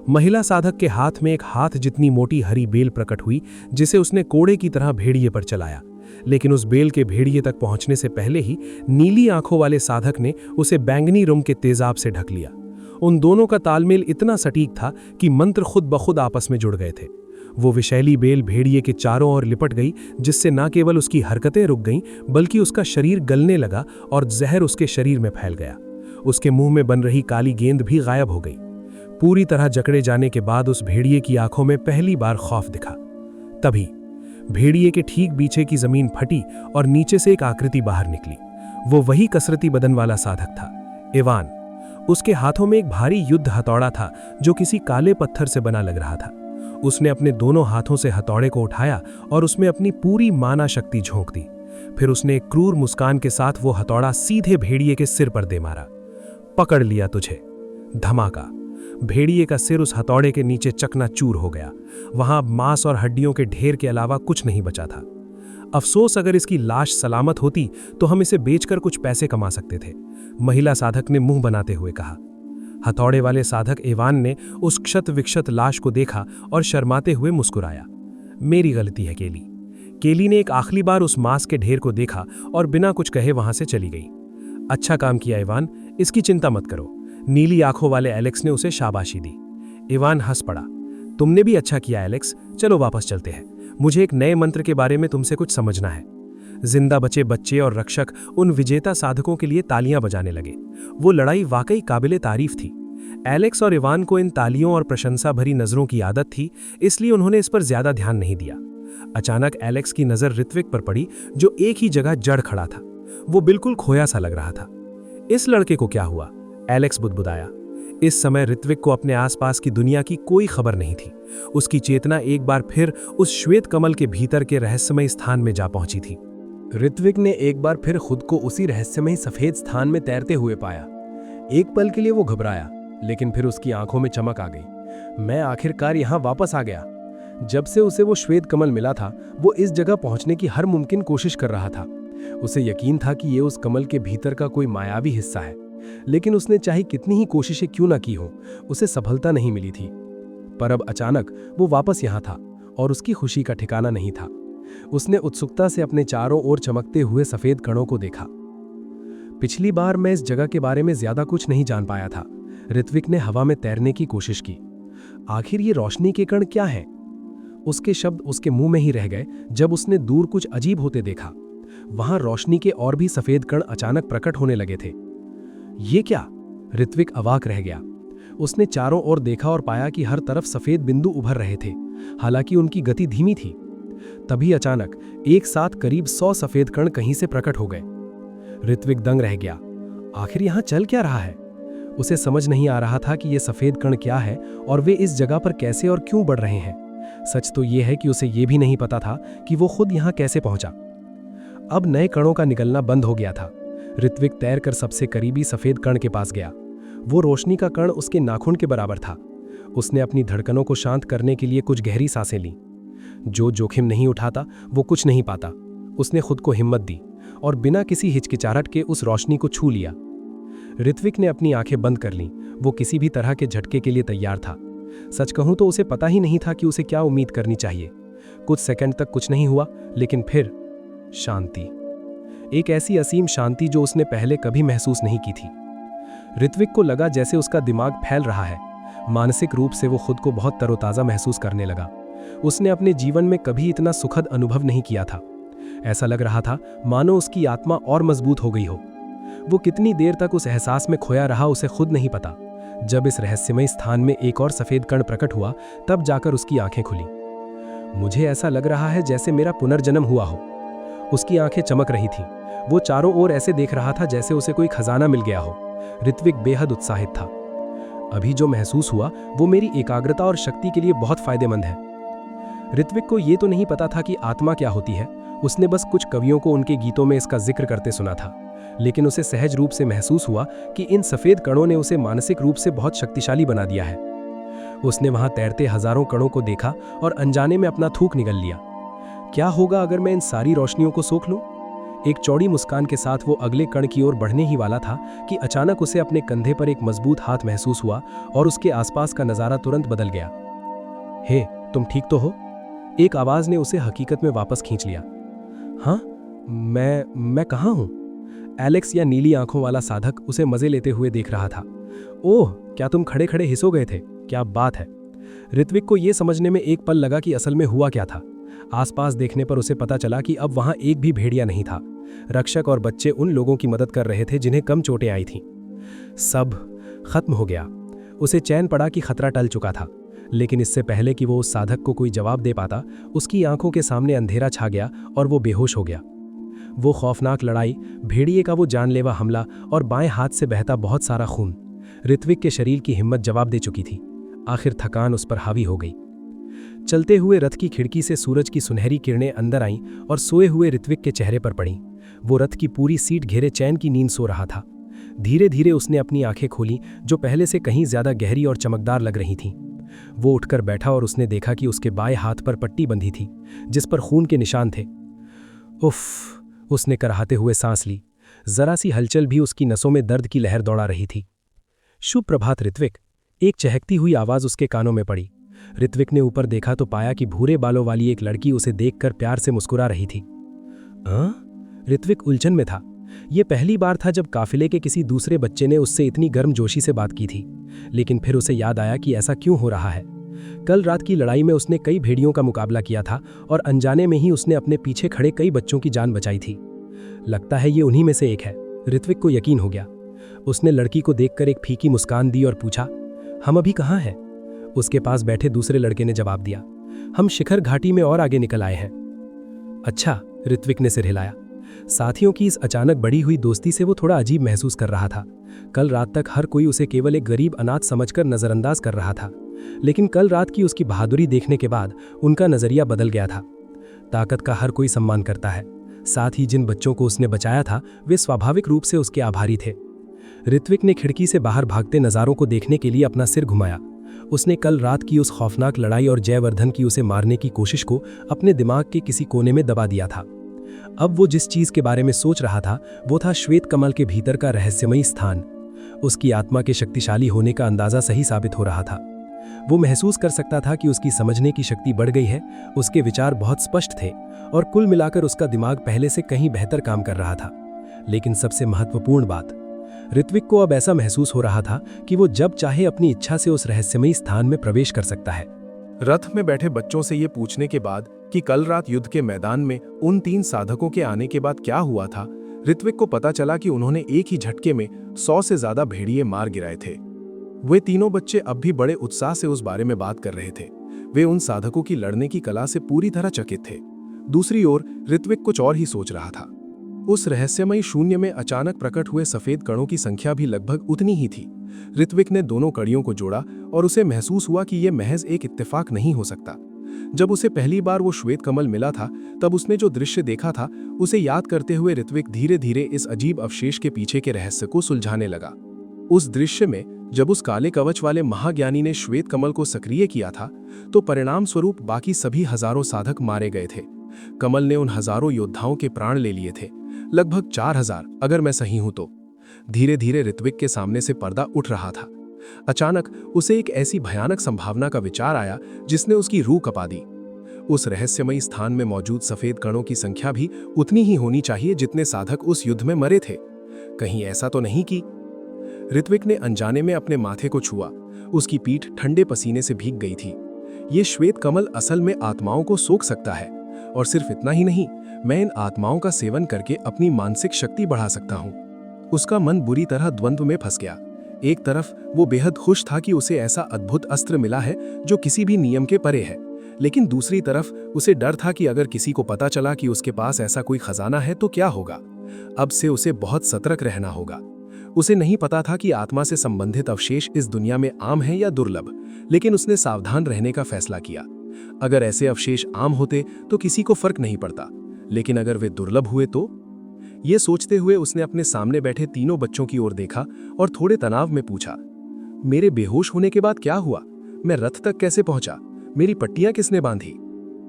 महिला साधक के हाथ में एक हाथ जितनी मोटी हरी बेल प्रकट हुई, जिसे उसने कोड़े की तरह भेड़िए पर चलाया। लेकिन उस बेल के भेड़िए तक पहुंचने से पहले ही नीली आंखों वाले साधक ने उसे बैंगनी रंग के तेजाब से ढक लिया। उन दोनों का तालमेल इतना सटीक था कि मंत्र खुद ब खुद आपस में जुड़ गए थे। वो विषैली बेल भेड़िए के चारों ओर लिपट गई, जिससे न केवल उसकी हरकतें रुक गईं, बल्कि उसका शरीर गलने लगा और जहर उसके शरीर में फैल गया। उसके मुंह में बन रही काली गेंद भी गायब हो गई। पूरी तरह जकड़े जाने के बाद उस भेड़िए की आंखों में पहली बार खौफ दिखा। तभी भेड़िए के ठीक पीछे की जमीन फटी और नीचे से एक आकृति बाहर निकली। वो वही कसरती बदन वाला साधक था, इवान। उसके हाथों में एक भारी युद्ध हथौड़ा था जो किसी काले पत्थर से बना लग रहा था। उसने अपने दोनों हाथों से हथौड़े को उठाया और उसमें अपनी पूरी माना शक्ति झोंक दी। फिर उसने एक क्रूर मुस्कान के साथ वो हथौड़ा सीधे भेड़िए के सिर पर दे मारा। पकड़ लिया तुझे। धमाका। भेड़िए का सिर उस हथौड़े के नीचे चकनाचूर हो गया। वहां मांस और हड्डियों के ढेर के अलावा कुछ नहीं बचा था। अफसोस, अगर इसकी लाश सलामत होती तो हम इसे बेचकर कुछ पैसे कमा सकते थे, महिला साधक ने मुंह बनाते हुए कहा। हथौड़े वाले साधक इवान ने उस क्षत विक्षत लाश को देखा और शर्माते हुए मुस्कुराया। मेरी गलती है केली। केली ने एक आखिरी बार उस मांस के ढेर को देखा और बिना कुछ कहे वहां से चली गई। अच्छा काम किया इवान, इसकी चिंता मत करो। नीली आंखों वाले एलेक्स ने उसे शाबाशी दी। इवान हंस पड़ा। तुमने भी अच्छा किया एलेक्स, चलो वापस चलते हैं। मुझे एक नए मंत्र के बारे में तुमसे कुछ समझना है। जिंदा बचे बच्चे और रक्षक उन विजेता साधकों के लिए तालियां बजाने लगे। वो लड़ाई वाकई काबिले तारीफ थी। एलेक्स और इवान को इन तालियों और प्रशंसा भरी नजरों की आदत थी, इसलिए उन्होंने इस पर ज्यादा ध्यान नहीं दिया। अचानक एलेक्स की नजर ऋत्विक पर पड़ी, जो एक ही जगह जड़ खड़ा था। वो बिल्कुल खोया सा लग रहा था। इस लड़के को क्या हुआ? एलेक्स बुदबुदाया। इस समय ऋत्विक को अपने आसपास की दुनिया की कोई खबर नहीं थी। उसकी चेतना एक बार फिर उस श्वेत कमल के भीतर के रहस्यमय स्थान में जा पहुंची थी। ऋत्विक ने एक बार फिर खुद को उसी रहस्यमय सफेद स्थान में तैरते हुए पाया। एक पल के लिए वो घबराया, लेकिन फिर उसकी आंखों में चमक आ गई। मैं आखिरकार यहाँ वापस आ गया। जब से उसे वो श्वेत कमल मिला था, वो इस जगह पहुंचने की हर मुमकिन कोशिश कर रहा था। उसे यकीन था कि ये उस कमल के भीतर का कोई मायावी हिस्सा है, लेकिन उसने चाहे कितनी ही कोशिशें क्यों ना की हो, उसे सफलता नहीं मिली थी। पर अब अचानक वो वापस यहाँ था और उसकी खुशी का ठिकाना नहीं था। उसने उत्सुकता से अपने चारों ओर चमकते हुए सफेद कणों को देखा। पिछली बार मैं इस जगह के बारे में ज्यादा कुछ नहीं जान पाया था। ऋत्विक ने हवा में तैरने की कोशिश की। आखिर ये रोशनी के कण क्या हैं? उसके शब्द उसके मुंह में ही रह गए जब उसने दूर कुछ अजीब होते देखा। वहां रोशनी के और भी सफेद कण अचानक प्रकट होने लगे थे। ये क्या? ऋत्विक अवाक रह गया। उसने चारों ओर देखा और पाया कि हर तरफ सफेद बिंदु उभर रहे थे, हालांकि उनकी गति धीमी थी। तभी अचानक एक साथ करीब 100 सफेद कण कहीं से प्रकट हो गए। ऋत्विक दंग रह गया। आखिर यहां चल क्या रहा है? उसे समझ नहीं आ रहा था कि ये सफेद कण क्या है और वे इस जगह पर कैसे और क्यों बढ़ रहे हैं। सच तो यह है कि उसे यह भी नहीं पता था कि वो खुद यहां कैसे पहुंचा। अब नए कणों का निकलना बंद हो गया था। ऋत्विक तैरकर सबसे करीबी सफेद कण के पास गया। वो रोशनी का कण उसके नाखून के बराबर था। उसने अपनी धड़कनों को शांत करने के लिए कुछ गहरी सांसें लीं। जो जोखिम नहीं उठाता वो कुछ नहीं पाता। उसने खुद को हिम्मत दी और बिना किसी हिचकिचाहट के उस रोशनी को छू लिया। ऋत्विक ने अपनी आंखें बंद कर लीं। वो किसी भी तरह के झटके के लिए तैयार था। सच कहूं तो उसे पता ही नहीं था कि उसे क्या उम्मीद करनी चाहिए। कुछ सेकंड तक कुछ नहीं हुआ, लेकिन फिर शांति। एक ऐसी असीम शांति जो उसने पहले कभी महसूस नहीं की थी। ऋत्विक को लगा जैसे उसका दिमाग फैल रहा है। मानसिक रूप से वो खुद को बहुत तरोताज़ा महसूस करने लगा। उसने अपने जीवन में कभी इतना सुखद अनुभव नहीं किया था। ऐसा लग रहा था मानो उसकी आत्मा और मजबूत हो गई हो। वो कितनी देर तक उस एहसास में खोया रहा उसे खुद नहीं पता। जब इस रहस्यमय स्थान में एक और सफेद कण प्रकट हुआ, तब जाकर उसकी आंखें खुली। मुझे ऐसा लग रहा है जैसे मेरा पुनर्जन्म हुआ हो। उसकी आंखें चमक रही थीं। वो चारों ओर ऐसे देख रहा था जैसे उसे कोई खजाना मिल गया हो। ऋत्विक बेहद उत्साहित था। अभी जो महसूस हुआ वो मेरी एकाग्रता और शक्ति के लिए बहुत फायदेमंद है। ऋत्विक को ये तो नहीं पता था कि आत्मा क्या होती है। उसने बस कुछ कवियों को उनके गीतों में इसका जिक्र करते सुना था, लेकिन उसे सहज रूप से महसूस हुआ कि इन सफेद कणों ने उसे मानसिक रूप से बहुत शक्तिशाली बना दिया है। उसने वहां तैरते हजारों कणों को देखा और अनजाने में अपना थूक निगल लिया। क्या होगा अगर मैं इन सारी रोशनियों को सोख लूं? एक चौड़ी मुस्कान के साथ वो अगले कण की ओर बढ़ने ही वाला था कि अचानक उसे अपने कंधे पर एक मजबूत हाथ महसूस हुआ और उसके आसपास का नजारा तुरंत बदल गया। हे, तुम ठीक तो हो? एक आवाज ने उसे हकीकत में वापस खींच लिया। हाँ, मैं कहाँ हूँ? एलेक्स या नीली आंखों वाला साधक उसे मजे लेते हुए देख रहा था। ओह, क्या तुम खड़े खड़े हिसो गए थे? क्या बात है। ऋत्विक को यह समझने में एक पल लगा कि असल में हुआ क्या था। आसपास देखने पर उसे पता चला कि अब वहां एक भी भेड़िया नहीं था। रक्षक और बच्चे उन लोगों की मदद कर रहे थे जिन्हें कम चोटें आई थीं। सब खत्म हो गया। उसे चैन पड़ा कि खतरा टल चुका था, लेकिन इससे पहले कि वो उस साधक को कोई जवाब दे पाता, उसकी आंखों के सामने अंधेरा छा गया और वो बेहोश हो गया। वो खौफनाक लड़ाई, भेड़िए का वो जानलेवा हमला और बाएं हाथ से बहता बहुत सारा खून, ऋत्विक के शरीर की हिम्मत जवाब दे चुकी थी। आखिर थकान उस पर हावी हो गई। चलते हुए रथ की खिड़की से सूरज की सुनहरी किरणें अंदर आईं और सोए हुए ऋत्विक के चेहरे पर पड़ीं। वो रथ की पूरी सीट घेरे चैन की नींद सो रहा था। धीरे धीरे उसने अपनी आंखें खोलीं, जो पहले से कहीं ज्यादा गहरी और चमकदार लग रही थीं। वो उठकर बैठा और उसने देखा कि उसके बाएं हाथ पर पट्टी बंधी थी, जिस पर खून के निशान थे। उफ, उसने कराहते हुए सांस ली। जरा सी हलचल भी उसकी नसों में दर्द की लहर दौड़ा रही थी। शुभ प्रभात ऋत्विक, एक चहकती हुई आवाज उसके कानों में पड़ी। ऋत्विक ने ऊपर देखा तो पाया कि भूरे बालों वाली एक लड़की उसे देखकर प्यार से मुस्कुरा रही थी। ऋत्विक उलझन में था। यह पहली बार था जब काफिले के किसी दूसरे बच्चे ने उससे इतनी गर्मजोशी से बात की थी। लेकिन फिर उसे याद आया कि ऐसा क्यों हो रहा है। कल रात की लड़ाई में उसने कई भेड़ियों का मुकाबला किया था और अनजाने में ही उसने अपने पीछे खड़े कई बच्चों की जान बचाई थी। लगता है ये उन्हीं में से एक है। ऋत्विक को यकीन हो गया। उसने लड़की को देखकर एक फीकी मुस्कान दी और पूछा, हम अभी कहाँ हैं? उसके पास बैठे दूसरे लड़के ने जवाब दिया, हम शिखर घाटी में और आगे निकल आए हैं। अच्छा, ऋत्विक ने सिर हिलाया। साथियों की इस अचानक बढ़ी हुई दोस्ती से वो थोड़ा अजीब महसूस कर रहा था। कल रात तक हर कोई उसे केवल एक गरीब अनाथ समझकर नजरअंदाज कर रहा था, लेकिन कल रात की उसकी बहादुरी देखने के बाद उनका नजरिया बदल गया था। ताकत का हर कोई सम्मान करता है। साथ ही जिन बच्चों को उसने बचाया था वे स्वाभाविक रूप से उसके आभारी थे। ऋत्विक ने खिड़की से बाहर भागते नज़ारों को देखने के लिए अपना सिर घुमाया। उसने कल रात की उस खौफनाक लड़ाई और जयवर्धन की उसे मारने की कोशिश को अपने दिमाग के किसी कोने में दबा दिया था। अब वो जिस चीज के बारे में सोच रहा था वो था श्वेत कमल के भीतर का रहस्यमयी स्थान। उसकी आत्मा के शक्तिशाली होने का अंदाजा सही साबित हो रहा था। वो महसूस कर सकता था कि उसकी समझने की शक्ति बढ़ गई है, उसके विचार बहुत स्पष्ट थे और कुल मिलाकर उसका दिमाग पहले से कहीं बेहतर काम कर रहा था। लेकिन सबसे महत्वपूर्ण बात, ऋत्विक को अब ऐसा महसूस हो रहा था कि वो जब चाहे अपनी इच्छा से उस रहस्यमयी स्थान में प्रवेश कर सकता है। रथ में बैठे बच्चों से ये पूछने के बाद कि कल रात युद्ध के मैदान में उन 3 साधकों के आने के बाद क्या हुआ था, ऋत्विक को पता चला कि उन्होंने एक ही झटके में 100 से ज्यादा भेड़िए मार गिराए थे। वे तीनों बच्चे अब भी बड़े उत्साह से उस बारे में बात कर रहे थे। वे उन साधकों की लड़ने की कला से पूरी तरह चकित थे। दूसरी ओर ऋत्विक कुछ और ही सोच रहा था। उस रहस्यमयी शून्य में अचानक प्रकट हुए सफेद कणों की संख्या भी लगभग उतनी ही थी। ऋत्विक ने दोनों कड़ियों को जोड़ा और उसे महसूस हुआ कि यह महज एक इत्तेफाक नहीं हो सकता। जब उसे पहली बार वो श्वेत कमल मिला था तब उसने जो दृश्य देखा था उसे याद करते हुए ऋत्विक धीरे धीरे इस अजीब अवशेष के पीछे के रहस्य को सुलझाने लगा। उस दृश्य में जब उस काले कवच वाले महाज्ञानी ने श्वेत कमल को सक्रिय किया था तो परिणाम स्वरूप बाकी सभी हजारों साधक मारे गए थे। कमल ने उन हजारों योद्धाओं के प्राण ले लिए थे, लगभग 4000 अगर मैं सही हूं तो। धीरे धीरे ऋत्विक के सामने से पर्दा उठ रहा था। अचानक उसे एक ऐसी भयानक संभावना का विचार आया जिसने उसकी रूह कपा दी। उस रहस्यमयी स्थान में मौजूद सफेद कणों की संख्या भी उतनी ही होनी चाहिए जितने साधक उस युद्ध में मरे थे। कहीं ऐसा तो नहीं कि? ऋत्विक ने अनजाने में अपने माथे को छुआ। उसकी पीठ ठंडे पसीने से भीग गई थी। ये श्वेत कमल असल में आत्माओं को सोख सकता है, और सिर्फ इतना ही नहीं, मैं इन आत्माओं का सेवन करके अपनी मानसिक शक्ति बढ़ा सकता हूँ। उसका मन बुरी तरह द्वंद्व में फंस गया। एक तरफ वो बेहद खुश था कि उसे ऐसा अद्भुत अस्त्र मिला है जो किसी भी नियम के परे है, लेकिन दूसरी तरफ उसे डर था कि अगर किसी को पता चला कि उसके पास ऐसा कोई खजाना है तो क्या होगा। अब से उसे बहुत सतर्क रहना होगा। उसे नहीं पता था कि आत्मा से संबंधित अवशेष इस दुनिया में आम हैं या दुर्लभ, लेकिन उसने सावधान रहने का फैसला किया। अगर ऐसे अवशेष आम होते तो किसी को फर्क नहीं पड़ता, लेकिन अगर वे दुर्लभ हुए तो? ये सोचते हुए उसने अपने सामने बैठे तीनों बच्चों की ओर देखा और थोड़े तनाव में पूछा, मेरे बेहोश होने के बाद क्या हुआ? मैं रथ तक कैसे पहुंचा? मेरी पट्टियां किसने बांधी?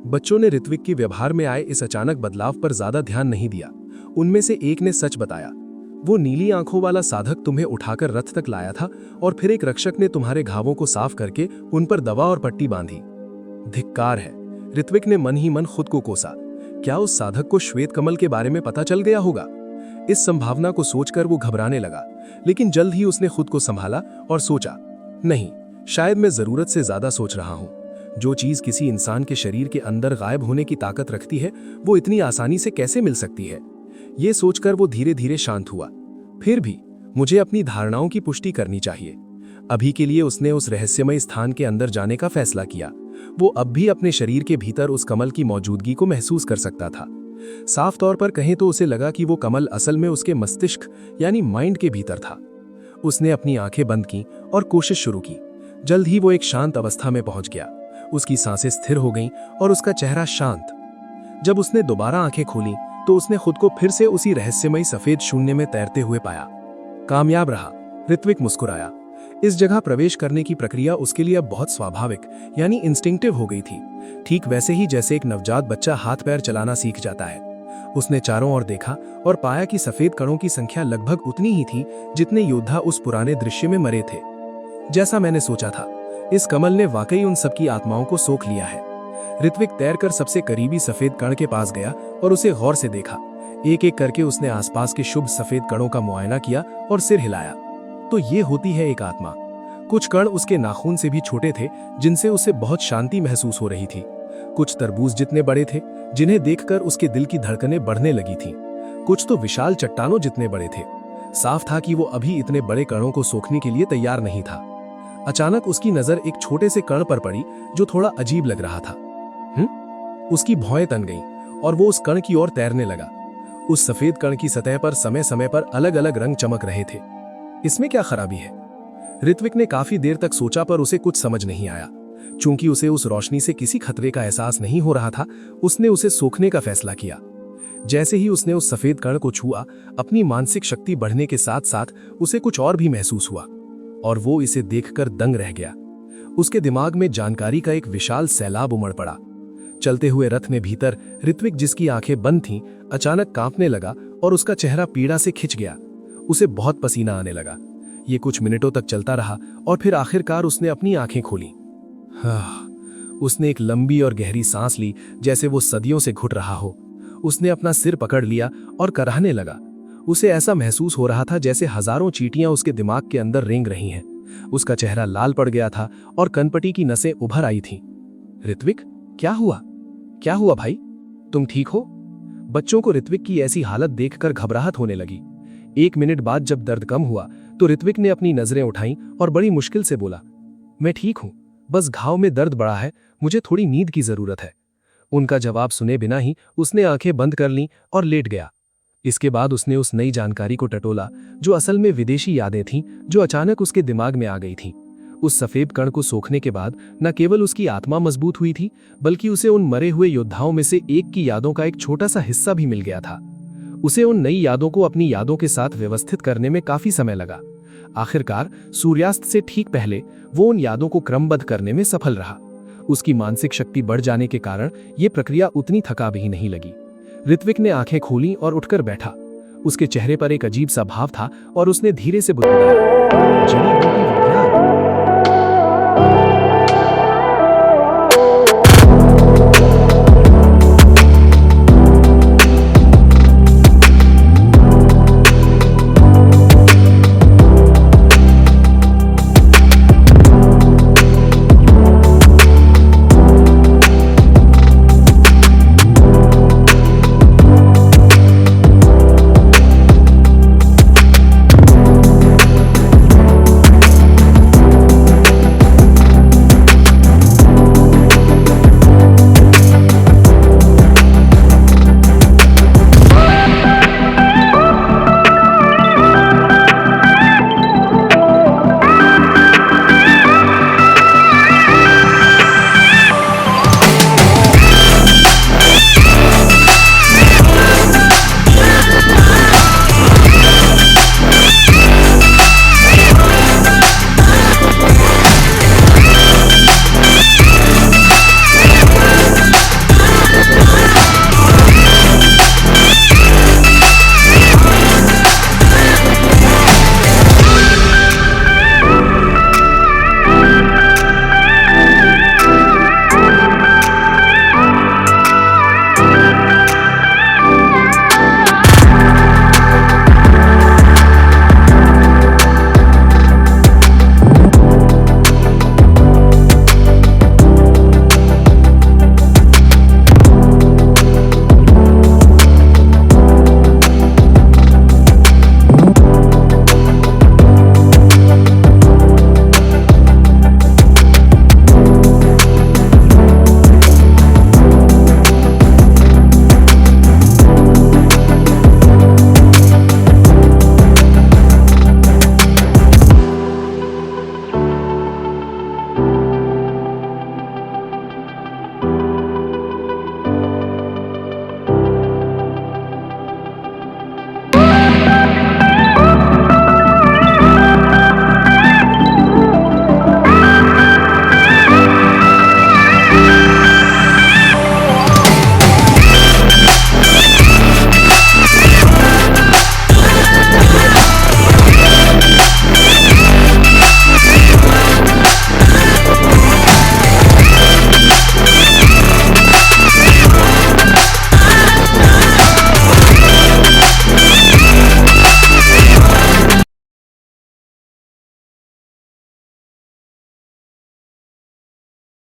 बच्चों ने ऋत्विक के व्यवहार में आए इस अचानक बदलाव पर ज्यादा ध्यान नहीं दिया। उनमें से एक ने सच बताया, वो नीली आंखों वाला साधक तुम्हें उठाकर रथ तक लाया था और फिर एक रक्षक ने तुम्हारे घावों को साफ करके उन पर दवा और पट्टी बांधी। धिक्कार है, ऋत्विक ने मन ही मन खुद को कोसा। क्या उस साधक को श्वेत कमल के बारे में पता चल गया होगा? इस संभावना को सोचकर वो घबराने लगा, लेकिन जल्द ही उसने खुद को संभाला और सोचा, नहीं, शायद मैं जरूरत से ज्यादा सोच रहा हूं। जो चीज किसी इंसान के शरीर के अंदर गायब होने की ताकत रखती है वो इतनी आसानी से कैसे मिल सकती है? ये सोचकर वो धीरे धीरे शांत हुआ। फिर भी मुझे अपनी धारणाओं की पुष्टि करनी चाहिए। अभी के लिए उसने उस रहस्यमय स्थान के अंदर जाने का फैसला किया। वो अब भी अपने शरीर के भीतर उस कमल की मौजूदगी को महसूस कर सकता था। साफ तौर पर कहें तो उसे लगा कि वो कमल असल में उसके मस्तिष्क यानी माइंड के भीतर था। उसने अपनी आंखें बंद की और कोशिश शुरू की। जल्द ही वो एक शांत अवस्था में पहुंच गया। उसकी सांसें स्थिर हो गईं और उसका चेहरा शांत। जब उसने दोबारा आंखें खोलीं तो उसने खुद को फिर से उसी रहस्यमयी सफेद शून्य में तैरते हुए पाया। कामयाब रहा, ऋत्विक मुस्कुराया। इस जगह प्रवेश करने की प्रक्रिया उसके लिए अब बहुत स्वाभाविक यानी इंस्टिंक्टिव हो गई थी, ठीक वैसे ही जैसे एक नवजात बच्चा हाथ पैर चलाना सीख जाता है। उसने चारों ओर देखा और पाया कि सफेद कणों की संख्या लगभग उतनी ही थी जितने योद्धा उस पुराने दृश्य में मरे थे। जैसा मैंने सोचा था, इस कमल ने वाकई उन सबकी आत्माओं को सोख लिया है। ऋत्विक तैरकर सबसे करीबी सफेद कण के पास गया और उसे गौर से देखा। एक एक करके उसने आसपास के शुभ सफेद कणों का मुआयना किया और सिर हिलाया। तो ये होती है एक आत्मा। कुछ कण उसके नाखून से भी छोटे थे, जिनसे उसे बहुत शांति महसूस हो रही थी। कुछ तरबूज जितने बड़े थे, जिन्हें देखकर उसके दिल की धड़कनें बढ़ने लगी थीं। कुछ तो विशाल चट्टानों जितने बड़े थे। साफ था कि वो अभी इतने बड़े कणों को सोखने के लिए तैयार नहीं था। अचानक उसकी नजर एक छोटे से कण पर पड़ी जो थोड़ा अजीब लग रहा था। उसकी भौएं तन गईं और वो उस कण की ओर तैरने लगा। उस सफेद कण की सतह पर समय समय पर अलग अलग रंग चमक रहे थे। इसमें क्या खराबी है? ऋत्विक ने काफी देर तक सोचा पर उसे कुछ समझ नहीं आया। चूंकि उसे उस रोशनी से किसी खतरे का एहसास नहीं हो रहा था, उसने उसे सोखने का फैसला किया। जैसे ही उसने उस सफेद कण को छुआ, अपनी मानसिक शक्ति बढ़ने के साथ साथ उसे कुछ और भी महसूस हुआ और वो इसे देखकर दंग रह गया। उसके दिमाग में जानकारी का एक विशाल सैलाब उमड़ पड़ा। चलते हुए रथ में भीतर ऋत्विक, जिसकी आंखें बंद थीं, अचानक कांपने लगा और उसका चेहरा पीड़ा से खिंच गया। उसे बहुत पसीना आने लगा। ये कुछ मिनटों तक चलता रहा और फिर आखिरकार उसने अपनी आंखें खोली। उसने एक लंबी और गहरी सांस ली, जैसे वो सदियों से घुट रहा हो। उसने अपना सिर पकड़ लिया और कराहने लगा। उसे ऐसा महसूस हो रहा था जैसे हजारों चींटियां उसके दिमाग के अंदर रेंग रही हैं। उसका चेहरा लाल पड़ गया था और कनपटी की नसें उभर आई थीं। ऋत्विक, क्या हुआ? क्या हुआ भाई? तुम ठीक हो? बच्चों को ऋत्विक की ऐसी हालत देखकर घबराहट होने लगी। 1 मिनट बाद जब दर्द कम हुआ तो ऋत्विक ने अपनी नजरें उठाईं और बड़ी मुश्किल से बोला, मैं ठीक हूं, बस घाव में दर्द बढ़ा है, मुझे थोड़ी नींद की जरूरत है। उनका जवाब सुने बिना ही उसने आंखें बंद कर लीं और लेट गया। इसके बाद उसने उस नई जानकारी को टटोला जो असल में विदेशी यादें थीं, जो अचानक उसके दिमाग में आ गई थीं। उस सफेद कण को सोखने के बाद न केवल उसकी आत्मा मजबूत हुई थी, बल्कि उसे उन मरे हुए योद्धाओं में से एक की यादों का एक छोटा सा हिस्सा भी मिल गया था। उसे उन नई यादों को अपनी यादों के साथ व्यवस्थित करने में काफी समय लगा। आखिरकार सूर्यास्त से ठीक पहले वो उन यादों को क्रमबद्ध करने में सफल रहा। उसकी मानसिक शक्ति बढ़ जाने के कारण ये प्रक्रिया उतनी थका भी नहीं लगी। ऋत्विक ने आंखें खोली और उठकर बैठा। उसके चेहरे पर एक अजीब सा भाव था और उसने धीरे से बुदबुदाया, जड़ी बूटी